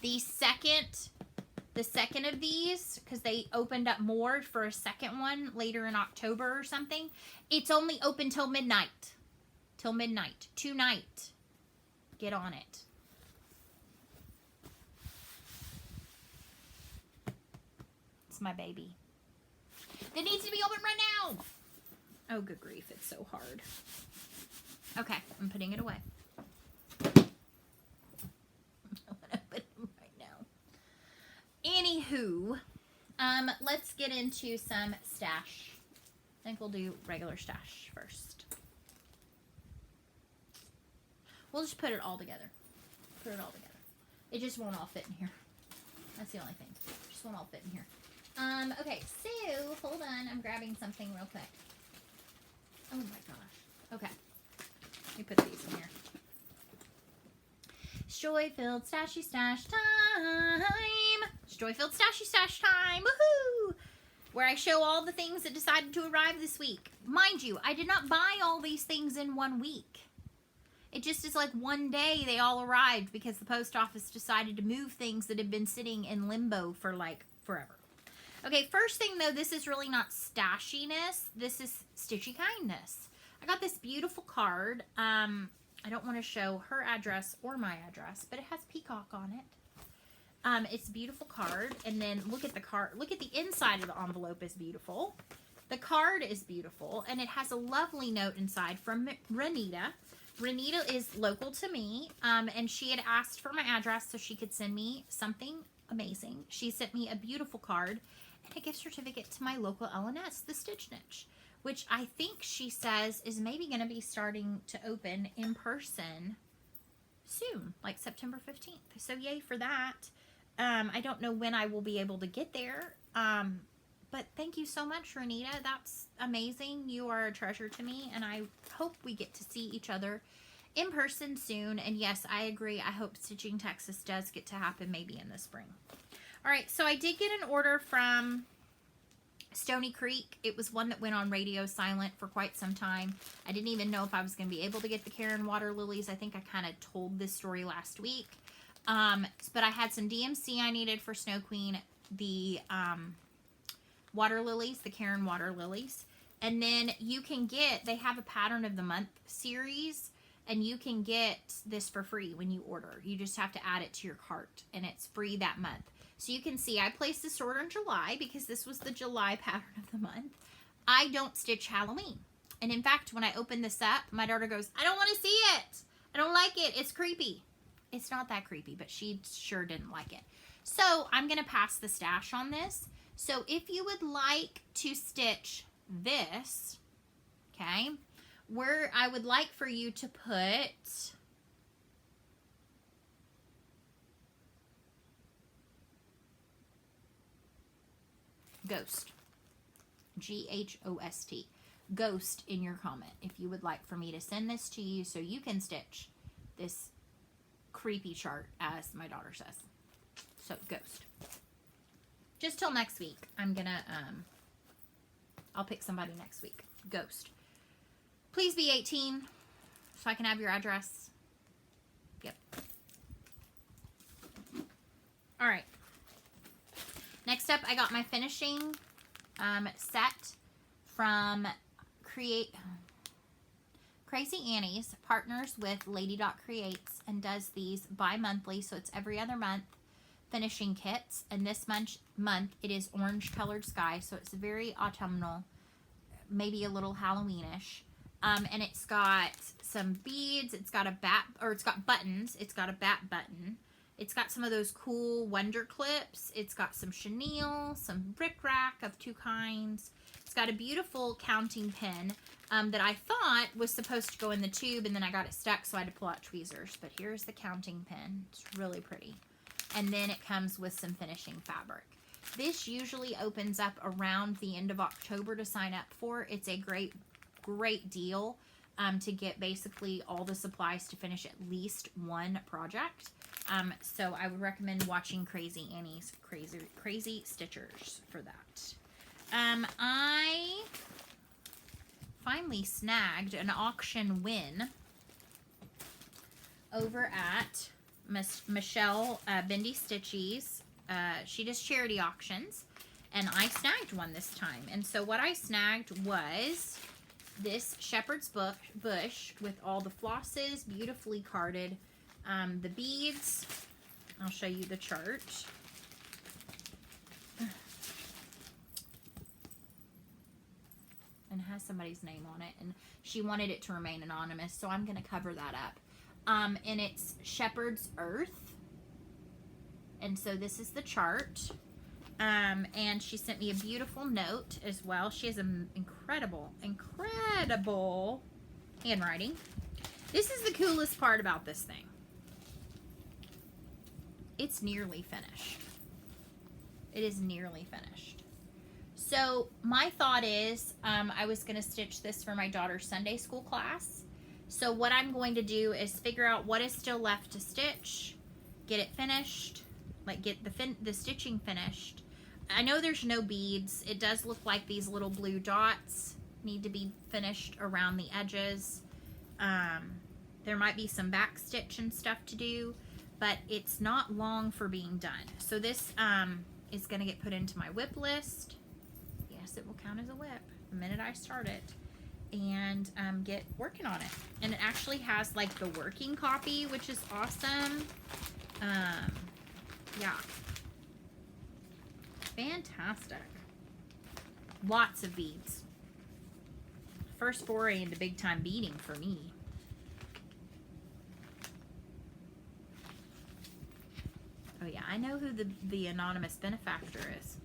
the second of these, because they opened up more for a second one later in October or something, it's only open till midnight. Till midnight. Tonight. Get on it. It's my baby. It needs to be open right now. Oh, good grief. It's so hard. Okay, I'm putting it away. I'm gonna put it right now. Anywho, let's get into some stash. I think we'll do regular stash first. We'll just put it all together. Put it all together. It just won't all fit in here. That's the only thing. It just won't all fit in here. Okay, so hold on. I'm grabbing something real quick. Oh my gosh. Okay. Let me put these in here. Joy-filled stashy stash time. It's joy-filled stashy stash time. Woohoo! Where I show all the things that decided to arrive this week. Mind you, I did not buy all these things in 1 week. It just is like one day they all arrived because the post office decided to move things that had been sitting in limbo for like forever. Okay, first thing though, this is really not stashiness. This is stitchy kindness. I got this beautiful card. I don't want to show her address or my address, but it has peacock on it. It's a beautiful card. And then look at the card. Look at the inside of the envelope is beautiful. The card is beautiful. And it has a lovely note inside from Renita. Renita is local to me. And she had asked for my address so she could send me something amazing. She sent me a beautiful card and a gift certificate to my local LNS, the Stitch Niche, which I think she says is maybe going to be starting to open in person soon, like September 15th. So yay for that. I don't know when I will be able to get there, but thank you so much, Renita. That's amazing. You are a treasure to me, and I hope we get to see each other in person soon. And yes, I agree. I hope Stitching Texas does get to happen maybe in the spring. All right, so I did get an order from Stony Creek. It was one that went on radio silent for quite some time. I didn't even know if I was going to be able to get the Karen water lilies. I think I kind of told this story last week. But I had some DMC I needed for Snow Queen, the water lilies, the Karen water lilies. And then you can get, they have a Pattern of the Month series, and you can get this for free when you order. You just have to add it to your cart, and it's free that month. So you can see I placed this order in July because this was the July Pattern of the Month. I don't stitch Halloween. And in fact, when I opened this up, my daughter goes, I don't want to see it. I don't like it. It's creepy. It's not that creepy, but she sure didn't like it. So I'm going to pass the stash on this. So if you would like to stitch this, okay, where I would like for you to put Ghost, Ghost, Ghost in your comment if you would like for me to send this to you so you can stitch this creepy chart, as my daughter says. So Ghost. Just till next week. I'm gonna I'll pick somebody next week. Ghost. Please be 18 so I can have your address. Yep. All right. Next up, I got my finishing set from Crazy Annie's. Partners with Lady Creates and does these bi-monthly, so it's every other month finishing kits. And this month it is orange colored sky, so it's very autumnal, maybe a little Halloweenish. And it's got some beads. It's got a bat, or it's got buttons. It's got a bat button. It's got some of those cool Wonder clips. It's got some chenille, some rickrack of two kinds. It's got a beautiful counting pin that I thought was supposed to go in the tube, and then I got it stuck, so I had to pull out tweezers. But here's the counting pin. It's really pretty. And then it comes with some finishing fabric. This usually opens up around the end of October to sign up for. It's a great, great deal to get basically all the supplies to finish at least one project. So I would recommend watching Crazy Annie's Crazy Stitchers for that. I finally snagged an auction win over at Michelle Bendy Stitchy's. She does charity auctions, and I snagged one this time. And so what I snagged was this shepherd's bush with all the flosses, beautifully carded, the beads. I'll show you the chart. And it has somebody's name on it, and she wanted it to remain anonymous, so I'm going to cover that up. And it's Shepherd's Earth, and so this is the chart. And she sent me a beautiful note as well. She has an incredible handwriting. This is the coolest part about this thing. It's nearly finished. It is nearly finished. So my thought is I was going to stitch this for my daughter's Sunday school class. So what I'm going to do is figure out what is still left to stitch, get it finished, like get the stitching finished. I know there's no beads. It does look like these little blue dots need to be finished around the edges. There might be some back stitch and stuff to do, but it's not long for being done. So this is going to get put into my whip list. Yes, it will count as a whip the minute I start it, and get working on it. And it actually has like the working copy, which is awesome. Yeah. Fantastic. Lots of beads. First foray into big time beading for me. Oh yeah, I know who the anonymous benefactor is,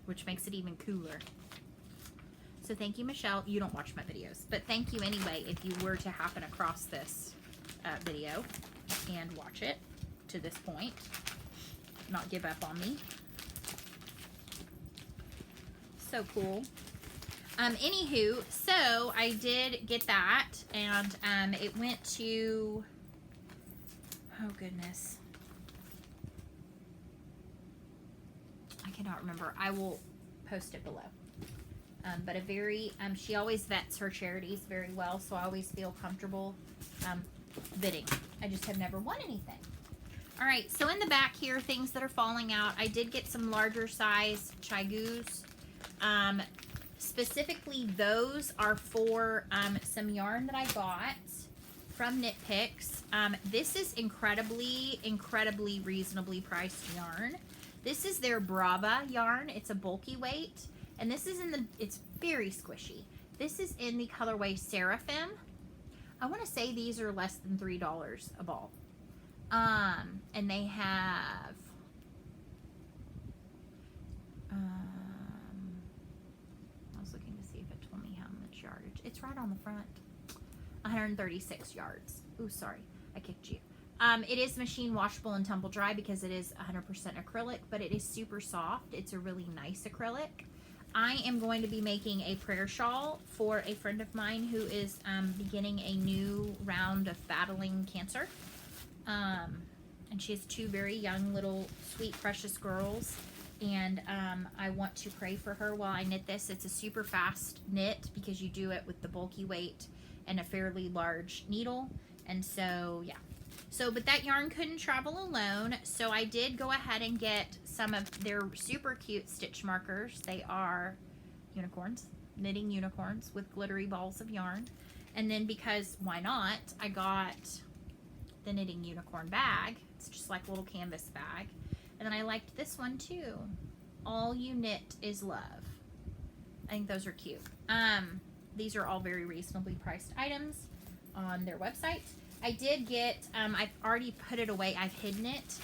which makes it even cooler. So thank you, Michelle. You don't watch my videos, but thank you anyway if you were to happen across this video and watch it to this point. Not give up on me. So cool. Anywho, so I did get that, and it went to, oh goodness, I cannot remember. I will post it below. But a very, she always vets her charities very well, so I always feel comfortable bidding. I just have never won anything. All right, so in the back here, things that are falling out. I did get some larger size chigus. Specifically, those are for some yarn that I got from Knit Picks. This is incredibly reasonably priced yarn. This is their Brava yarn. It's a bulky weight, and this is it's very squishy. This is in the colorway Seraphim. I want to say these are less than $3 a ball. And they have, I was looking to see if it told me how much yardage. It's right on the front. 136 yards. Ooh, sorry, I kicked you. It is machine washable and tumble dry because it is 100% acrylic, but it is super soft. It's a really nice acrylic. I am going to be making a prayer shawl for a friend of mine who is beginning a new round of battling cancer. And she has two very young little sweet precious girls, and I want to pray for her while I knit this. It's a super fast knit because you do it with the bulky weight and a fairly large needle, and so yeah. So but that yarn couldn't travel alone, so I did go ahead and get some of their super cute stitch markers. They are unicorns, knitting unicorns with glittery balls of yarn. And then because why not, I got the knitting unicorn bag. It's just like a little canvas bag. And then I liked this one too. All you knit is love. I think those are cute. These are all very reasonably priced items on their website. I did get, I've already put it away. I've hidden it.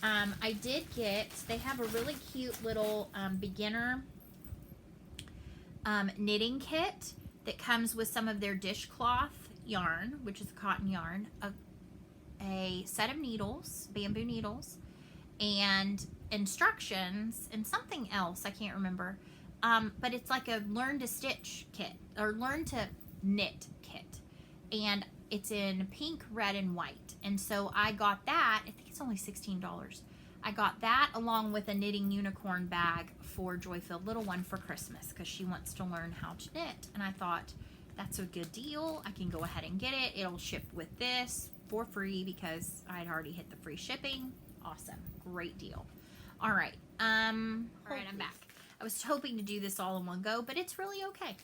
I did get, they have a really cute little beginner knitting kit that comes with some of their dishcloth yarn, which is cotton yarn, a set of needles, bamboo needles, and instructions, and something else, I can't remember. But it's like a learn to stitch kit, or learn to knit kit. And it's in pink, red, and white. And so I got that, I think it's only $16. I got that along with a knitting unicorn bag for Joy-Filled Little One for Christmas, because she wants to learn how to knit. And I thought, that's a good deal. I can go ahead and get it. It'll ship with this for free because I'd already hit the free shipping. Awesome. Great deal. All right. All right, I'm back. I was hoping to do this all in one go, but it's really okay.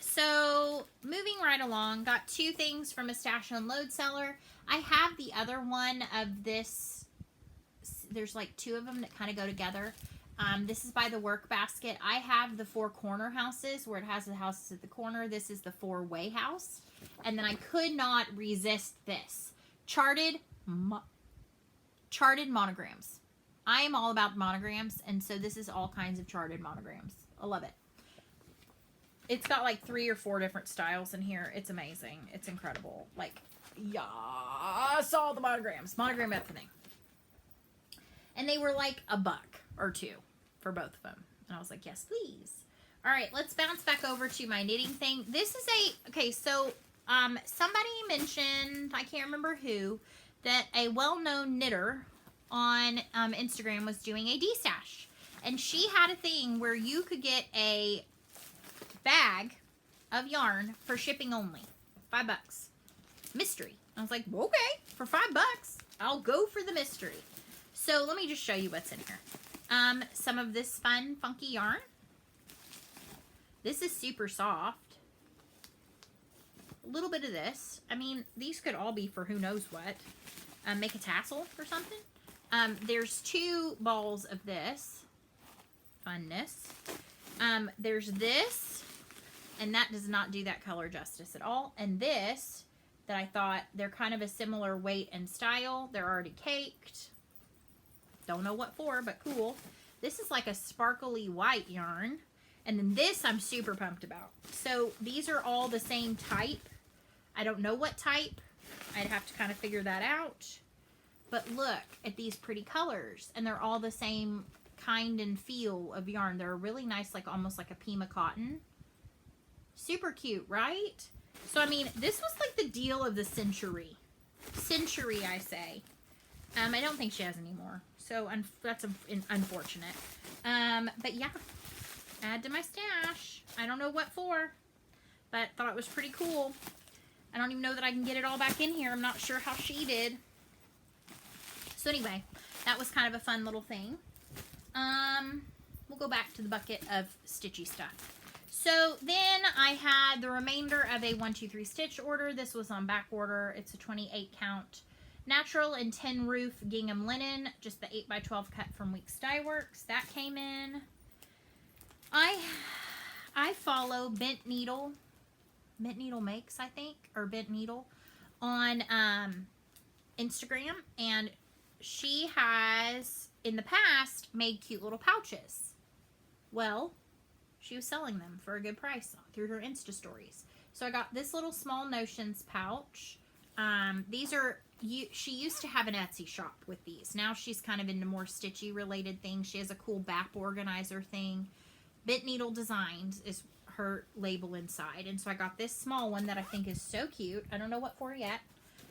So moving right along, got two things from a Stash Unload seller. I have the other one of this. There's like two of them that kind of go together. This is by the Work Basket. I have the 4 corner houses where it has the houses at the corner. This is the 4-way house. And then I could not resist this. Charted monograms. I am all about monograms, and so this is all kinds of charted monograms. I love it. It's got like 3 or 4 different styles in here. It's amazing. It's incredible. Like, yeah, I saw the monograms. Monogram everything. And they were like $1 or $2 for both of them. And I was like, yes, please. All right, let's bounce back over to my knitting thing. This is okay, so somebody mentioned, I can't remember who, that a well-known knitter on Instagram was doing a D-stash. And she had a thing where you could get a bag of yarn for shipping only. $5. Mystery. I was like, okay, for $5, I'll go for the mystery. So let me just show you what's in here. Some of this fun, funky yarn. This is super soft. A little bit of this. I mean, these could all be for who knows what. Make a tassel or something. There's 2 balls of this. Funness. There's this. And that does not do that color justice at all. And this, that I thought, they're kind of a similar weight and style. They're already caked. Don't know what for, but cool. This is like a sparkly white yarn. And then this I'm super pumped about. So these are all the same type. I don't know what type. I'd have to kind of figure that out. But look at these pretty colors. And they're all the same kind and feel of yarn. They're really nice, like almost like a Pima cotton. Super cute, right? So, I mean, this was like the deal of the century. Century, I say. I don't think she has any more. So, that's unfortunate. But yeah, add to my stash. I don't know what for, but thought it was pretty cool. I don't even know that I can get it all back in here. I'm not sure how she did. So anyway, that was kind of a fun little thing. We'll go back to the bucket of stitchy stuff. So then I had the remainder of a 1, 2, 3 stitch order. This was on back order. It's a 28 count natural and 10 roof gingham linen, just the 8x12 cut from Weeks Dye Works. That came in. I follow Bent Needle Makes, I think, or Bent Needle on Instagram, and she has in the past made cute little pouches. Well, she was selling them for a good price through her Insta stories. So I got this little small notions pouch. She used to have an Etsy shop with these. Now she's kind of into more stitchy related things. She has a cool BAP organizer thing. Bent Needle Designs is her label inside. And so I got this small one that I think is so cute. I don't know what for yet.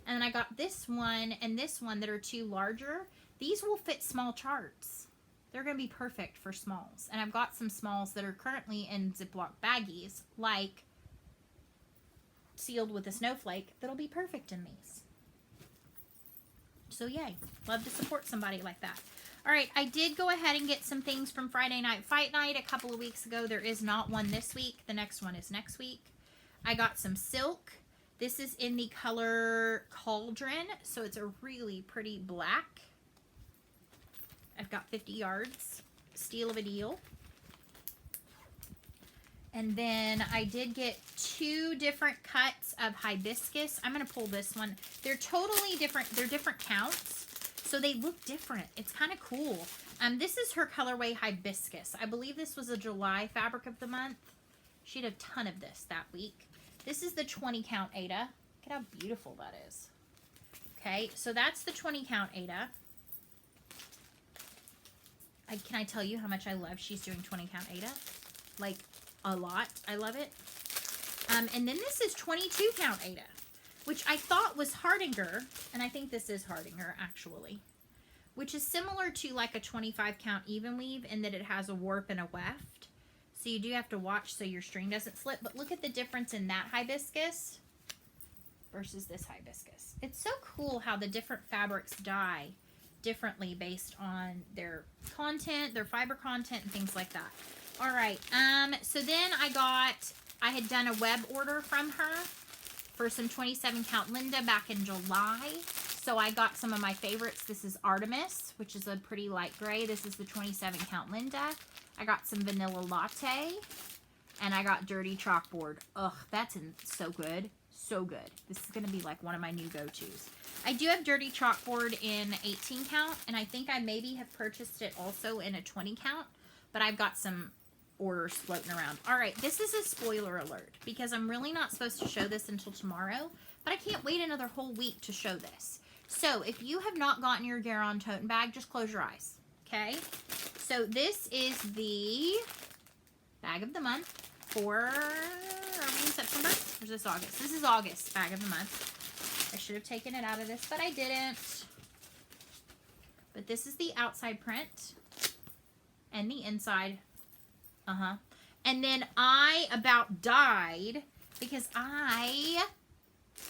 And then I got this one and this one that are 2 larger. These will fit small charts. They're going to be perfect for smalls. And I've got some smalls that are currently in Ziploc baggies, like sealed with a snowflake, that'll be perfect in these. So yay. Love to support somebody like that. All right, I did go ahead and get some things from Friday Night Fight Night a couple of weeks ago. There is not one this week. The next one is next week. I got some silk. This is in the color Cauldron, so it's a really pretty black. I've got 50 yards. Steal of a deal. And then I did get 2 different cuts of hibiscus. I'm going to pull this one. They're totally different. They're different counts, so they look different. It's kind of cool. This is her colorway hibiscus. I believe this was a July fabric of the month. She had a ton of this that week. This is the 20 count Aida. Look at how beautiful that is. Okay, so that's the 20 count Aida. Can I tell you how much I love she's doing 20 count Aida? Like, a lot. I love it. And then this is 22 count Aida, which I thought was Hardinger, and I think this is Hardinger actually, which is similar to like a 25 count even weave in that it has a warp and a weft. So you do have to watch so your string doesn't slip, but look at the difference in that hibiscus versus this hibiscus. It's so cool how the different fabrics dye differently based on their content, their fiber content, and things like that. All right, so then I had done a web order from her for some 27 count Linda back in July. So I got some of my favorites. This is Artemis, which is a pretty light gray. This is the 27 count Linda. I got some Vanilla Latte, and I got Dirty Chalkboard. Ugh, that's so good. So good. This is going to be like one of my new go-tos. I do have Dirty Chalkboard in 18 count, and I think I maybe have purchased it also in a 20 count, but I've got some orders floating around. All right, this is a spoiler alert because I'm really not supposed to show this until tomorrow, but I can't wait another whole week to show this. So if you have not gotten your Garon tote bag, just close your eyes, okay? So this is the bag of the month for, are we in September? Or is this August? This is August bag of the month. I should have taken it out of this, but I didn't. But this is the outside print and the inside. And then I about died because I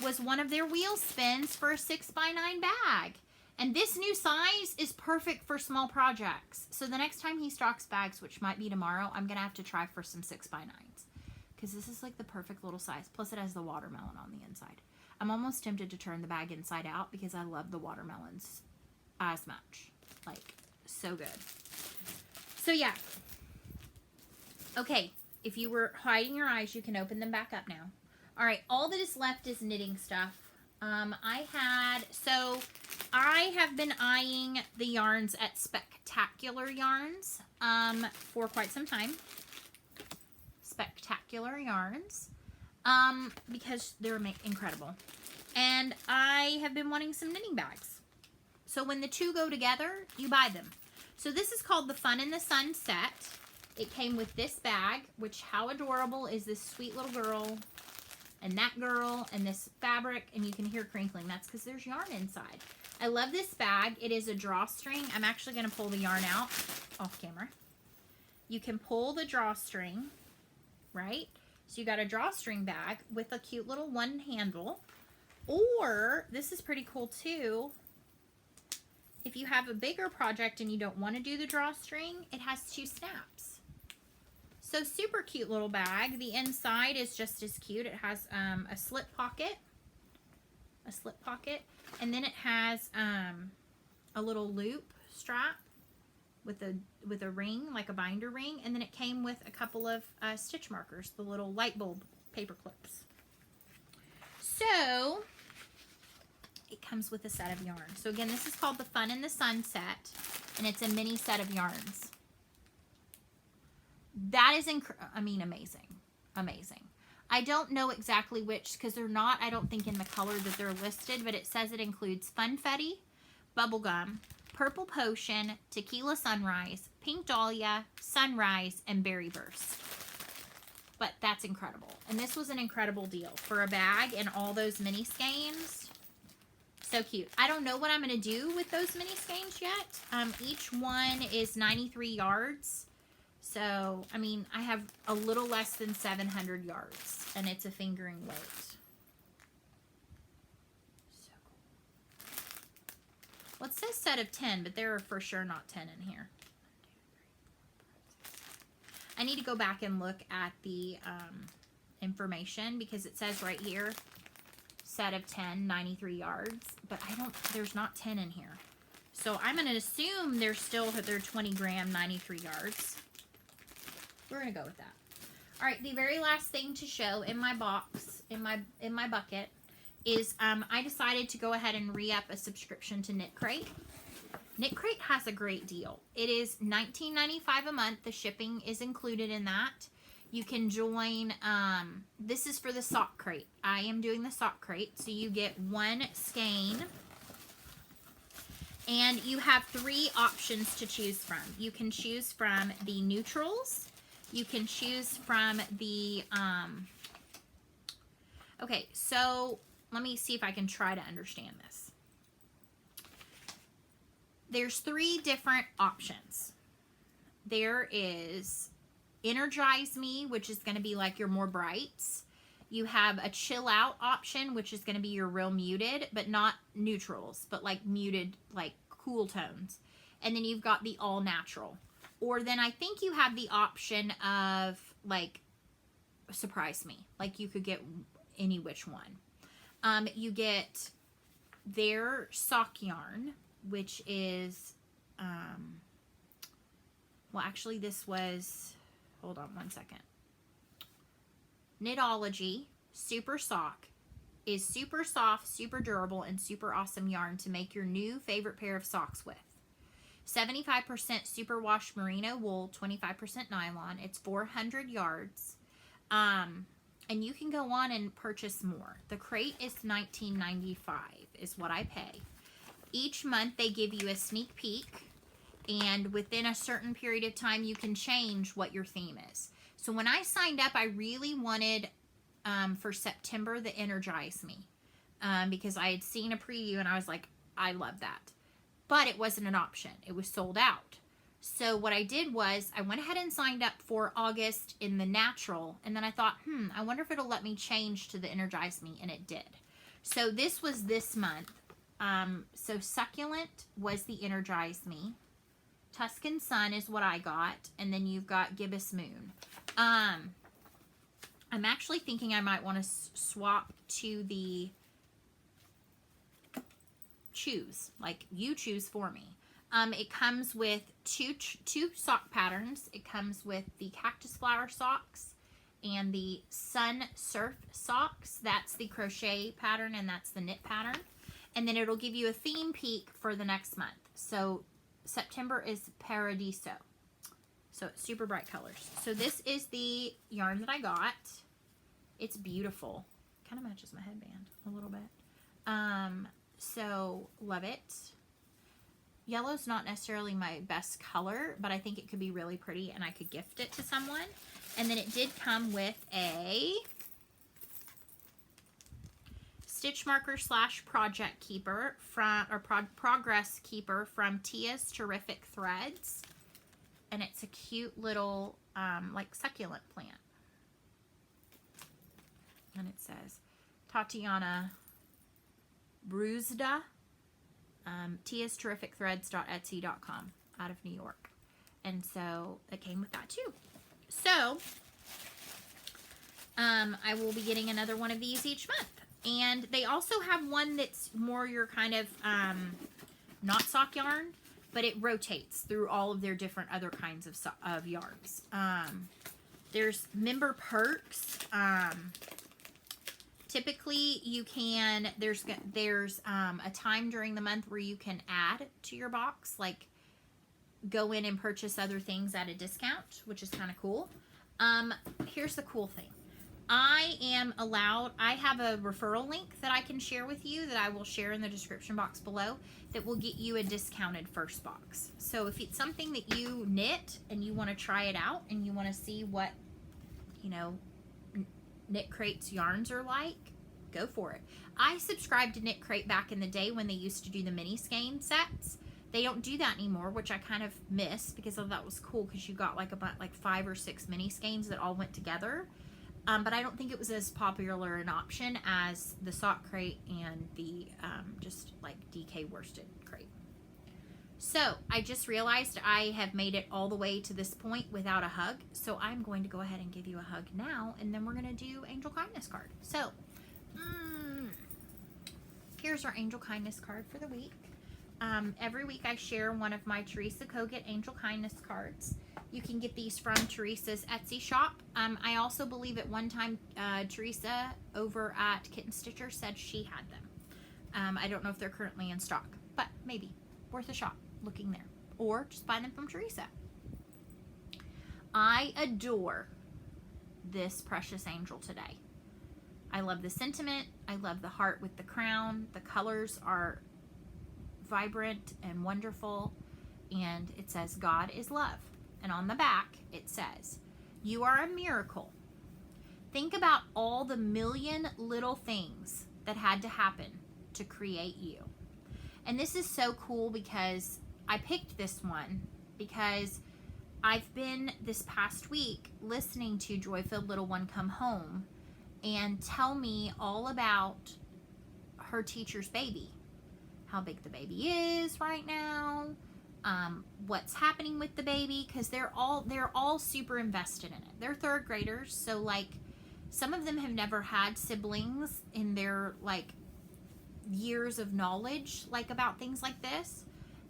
was one of their wheel spins for a 6x9 bag. And this new size is perfect for small projects. So the next time he stocks bags, which might be tomorrow, I'm going to have to try for some 6x9s. Because this is like the perfect little size. Plus it has the watermelon on the inside. I'm almost tempted to turn the bag inside out because I love the watermelons as much. Like, so good. So yeah. Okay, if you were hiding your eyes, you can open them back up now. All right, all that is left is knitting stuff. I have been eyeing the yarns at Spectacular Yarns for quite some time. Spectacular Yarns because they're incredible. And I have been wanting some knitting bags. So when the two go together, you buy them. So this is called the Fun in the Sun set. It came with this bag, which how adorable is this sweet little girl and that girl and this fabric, and you can hear crinkling. That's because there's yarn inside. I love this bag. It is a drawstring. I'm actually going to pull the yarn out off camera. You can pull the drawstring, right? So you got a drawstring bag with a cute little one handle. Or, this is pretty cool too, if you have a bigger project and you don't want to do the drawstring, it has two snaps. So super cute little bag. The inside is just as cute. It has a slip pocket, and then it has a little loop strap with a ring, like a binder ring, and then it came with a couple of stitch markers, the little light bulb paper clips. So it comes with a set of yarn. So again, this is called the Fun in the Sun set, and it's a mini set of yarns. That is, amazing. Amazing. I don't know exactly which, because they're not, I don't think, in the color that they're listed, but it says it includes Funfetti, Bubblegum, Purple Potion, Tequila Sunrise, Pink Dahlia, Sunrise, and Berry Burst. But that's incredible. And this was an incredible deal for a bag and all those mini skeins. So cute. I don't know what I'm going to do with those mini skeins yet. Each one is 93 yards. So, I mean, I have a little less than 700 yards, and it's a fingering weight. So cool. Well, it says set of 10, but there are for sure not 10 in here. I need to go back and look at the information because it says right here, set of 10, 93 yards, but there's not 10 in here. So I'm going to assume they're 20 gram, 93 yards. We're going to go with that. All right, the very last thing to show in my box, in my bucket, is I decided to go ahead and re-up a subscription to Knit Crate. Knit Crate has a great deal. It is $19.95 a month. The shipping is included in that. You can join, this is for the sock crate. I am doing the sock crate. So you get one skein. And you have 3 options to choose from. You can choose from the neutrals. You can choose from the, okay, so let me see if I can try to understand this. There's 3 different options. There is Energize Me, which is going to be like your more brights. You have a chill out option, which is going to be your real muted, but not neutrals, but like muted, like cool tones. And then you've got the all natural. Or then I think you have the option of like Surprise Me. Like you could get any which one. You get their sock yarn, which is, well, actually this was, hold on one second. Knitology Super Sock is super soft, super durable, and super awesome yarn to make your new favorite pair of socks with. 75% superwash merino wool, 25% nylon. It's 400 yards. And you can go on and purchase more. The crate is $19.95 is what I pay. Each month they give you a sneak peek, and within a certain period of time you can change what your theme is. So when I signed up, I really wanted for September the Energize Me, because I had seen a preview and I was like, I love that. But it wasn't an option. It was sold out. So what I did was I went ahead and signed up for August in the natural, and then I thought, I wonder if it'll let me change to the Energize Me, and it did. So this was this month. So Succulent was the Energize Me. Tuscan Sun is what I got, and then you've got Gibbous Moon. I'm actually thinking I might want to swap to the Choose, like you choose for me. It comes with two sock patterns. It comes with the Cactus Flower socks and the Sun Surf socks. That's the crochet pattern and that's the knit pattern. And then it'll give you a theme peek for the next month. So September is Paradiso. So it's super bright colors. So this is the yarn that I got. It's beautiful. Kind of matches my headband a little bit. So love it. Yellow's not necessarily my best color, but I think it could be really pretty and I could gift it to someone. And then it did come with a stitch marker / project keeper from, or progress keeper from Tia's Terrific Threads. And it's a cute little like succulent plant. And it says Tatiana Bruzda, Tia's Terrific Threads.etsy.com out of New York. And so it came with that too. So I will be getting another one of these each month. And they also have one that's more your kind of not sock yarn, but it rotates through all of their different other kinds of yarns. There's member perks. Typically you can, there's a time during the month where you can add to your box, like go in and purchase other things at a discount, which is kind of cool. Here's the cool thing. I am allowed, I have a referral link that I can share with you that I will share in the description box below that will get you a discounted first box. So if it's something that you knit and you want to try it out and you want to see what, you know, Knit Crate's yarns are like, go for it. I subscribed to Knit Crate back in the day when they used to do the mini skein sets. They don't do that anymore, which I kind of miss because I thought that was cool because you got like 5 or 6 mini skeins that all went together. But I don't think it was as popular an option as the sock crate and the just like DK worsted crate. So I just realized I have made it all the way to this point without a hug. So I'm going to go ahead and give you a hug now, and then we're going to do Angel Kindness card. So here's our Angel Kindness card for the week. Every week I share one of my Teresa Kogut Angel Kindness cards. You can get these from Teresa's Etsy shop. I also believe at one time Teresa over at Kitten Stitcher said she had them. I don't know if they're currently in stock, but maybe worth a shot looking there, or just buy them from Teresa. I adore this precious angel today. I love the sentiment. I love the heart with the crown. The colors are vibrant and wonderful. And it says, God is love. And on the back, it says, you are a miracle. Think about all the million little things that had to happen to create you. And this is so cool because I picked this one because I've been this past week listening to Joy-Filled Little One come home and tell me all about her teacher's baby, how big the baby is right now, what's happening with the baby, because they're all super invested in it. They're third graders, so like some of them have never had siblings in their like years of knowledge like about things like this,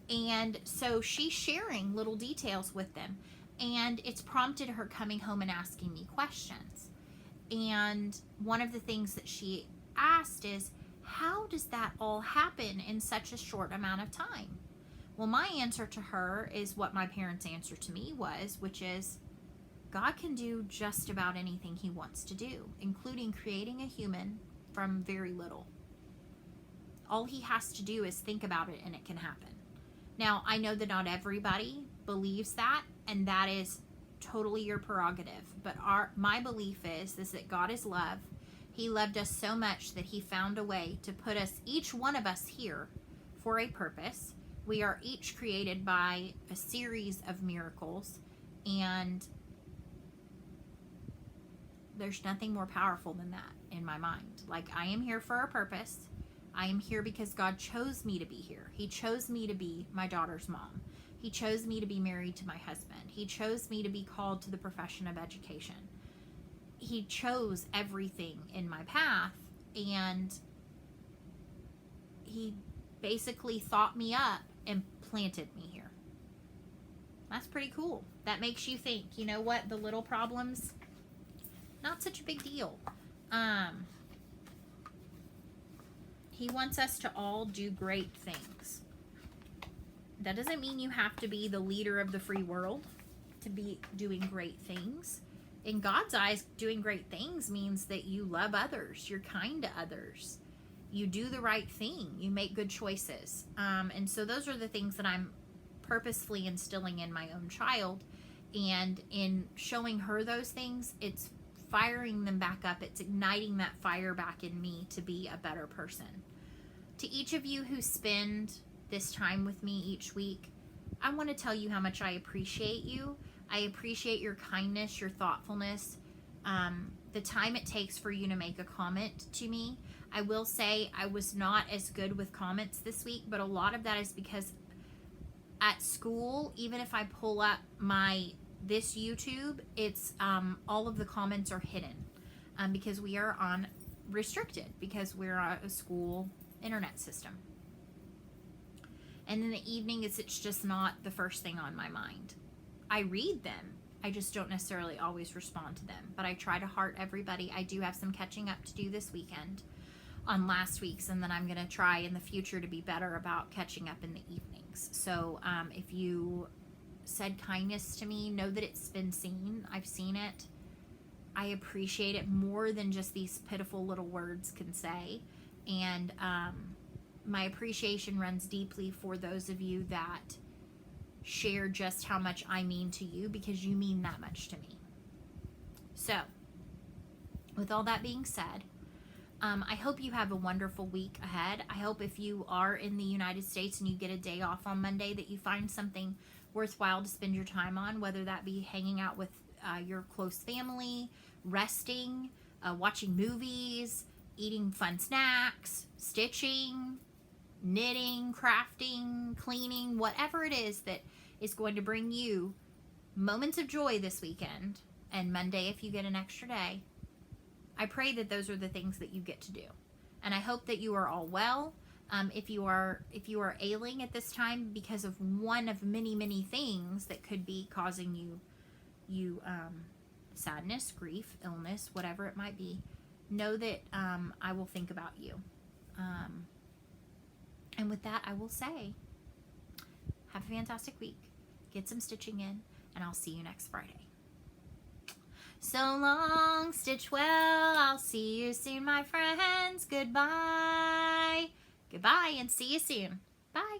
and so she's sharing little details with them, and it's prompted her coming home and asking me questions. And one of the things that she asked is, how does that all happen in such a short amount of time? Well, my answer to her is what my parents' answer to me was, which is, God can do just about anything he wants to do, including creating a human from very little. All he has to do is think about it and it can happen. Now, I know that not everybody believes that, and that is totally your prerogative. But my belief is that God is love. He loved us so much that he found a way to put us, each one of us, here for a purpose. We are each created by a series of miracles, and there's nothing more powerful than that in my mind. Like, I am here for a purpose. I am here because God chose me to be here. He chose me to be my daughter's mom. He chose me to be married to my husband. He chose me to be called to the profession of education. He chose everything in my path, and he basically thought me up and planted me here. That's pretty cool. That makes you think, you know what, the little problems, not such a big deal. He wants us to all do great things. That doesn't mean you have to be the leader of the free world to be doing great things. In God's eyes, doing great things means that you love others, you're kind to others, you do the right thing, you make good choices. And so those are the things that I'm purposefully instilling in my own child. And in showing her those things, it's firing them back up. It's igniting that fire back in me to be a better person. To each of you who spend this time with me each week, I want to tell you how much I appreciate you. I appreciate your kindness, your thoughtfulness, the time it takes for you to make a comment to me. I will say I was not as good with comments this week, but a lot of that is because at school, even if I pull up this YouTube, it's all of the comments are hidden because we are on restricted, because we're on a school internet system. And in the evening, it's just not the first thing on my mind. I read them. I just don't necessarily always respond to them. But I try to heart everybody. I do have some catching up to do this weekend on last week's, and then I'm going to try in the future to be better about catching up in the evenings. So if you said kindness to me, know that it's been seen. I've seen it. I appreciate it more than just these pitiful little words can say. And my appreciation runs deeply for those of you that share just how much I mean to you, because you mean that much to me. So, with all that being said, I hope you have a wonderful week ahead. I hope if you are in the United States and you get a day off on Monday, that you find something worthwhile to spend your time on, whether that be hanging out with your close family, resting, watching movies, eating fun snacks, stitching, knitting, crafting, cleaning, whatever it is that is going to bring you moments of joy this weekend, and Monday if you get an extra day. I pray that those are the things that you get to do. And I hope that you are all well. If you are ailing at this time because of one of many, many things that could be causing you sadness, grief, illness, whatever it might be, know that I will think about you. And with that, I will say, have a fantastic week. Get some stitching in, and I'll see you next Friday. So long, stitch well. I'll see you soon, my friends. Goodbye. Goodbye and see you soon. Bye.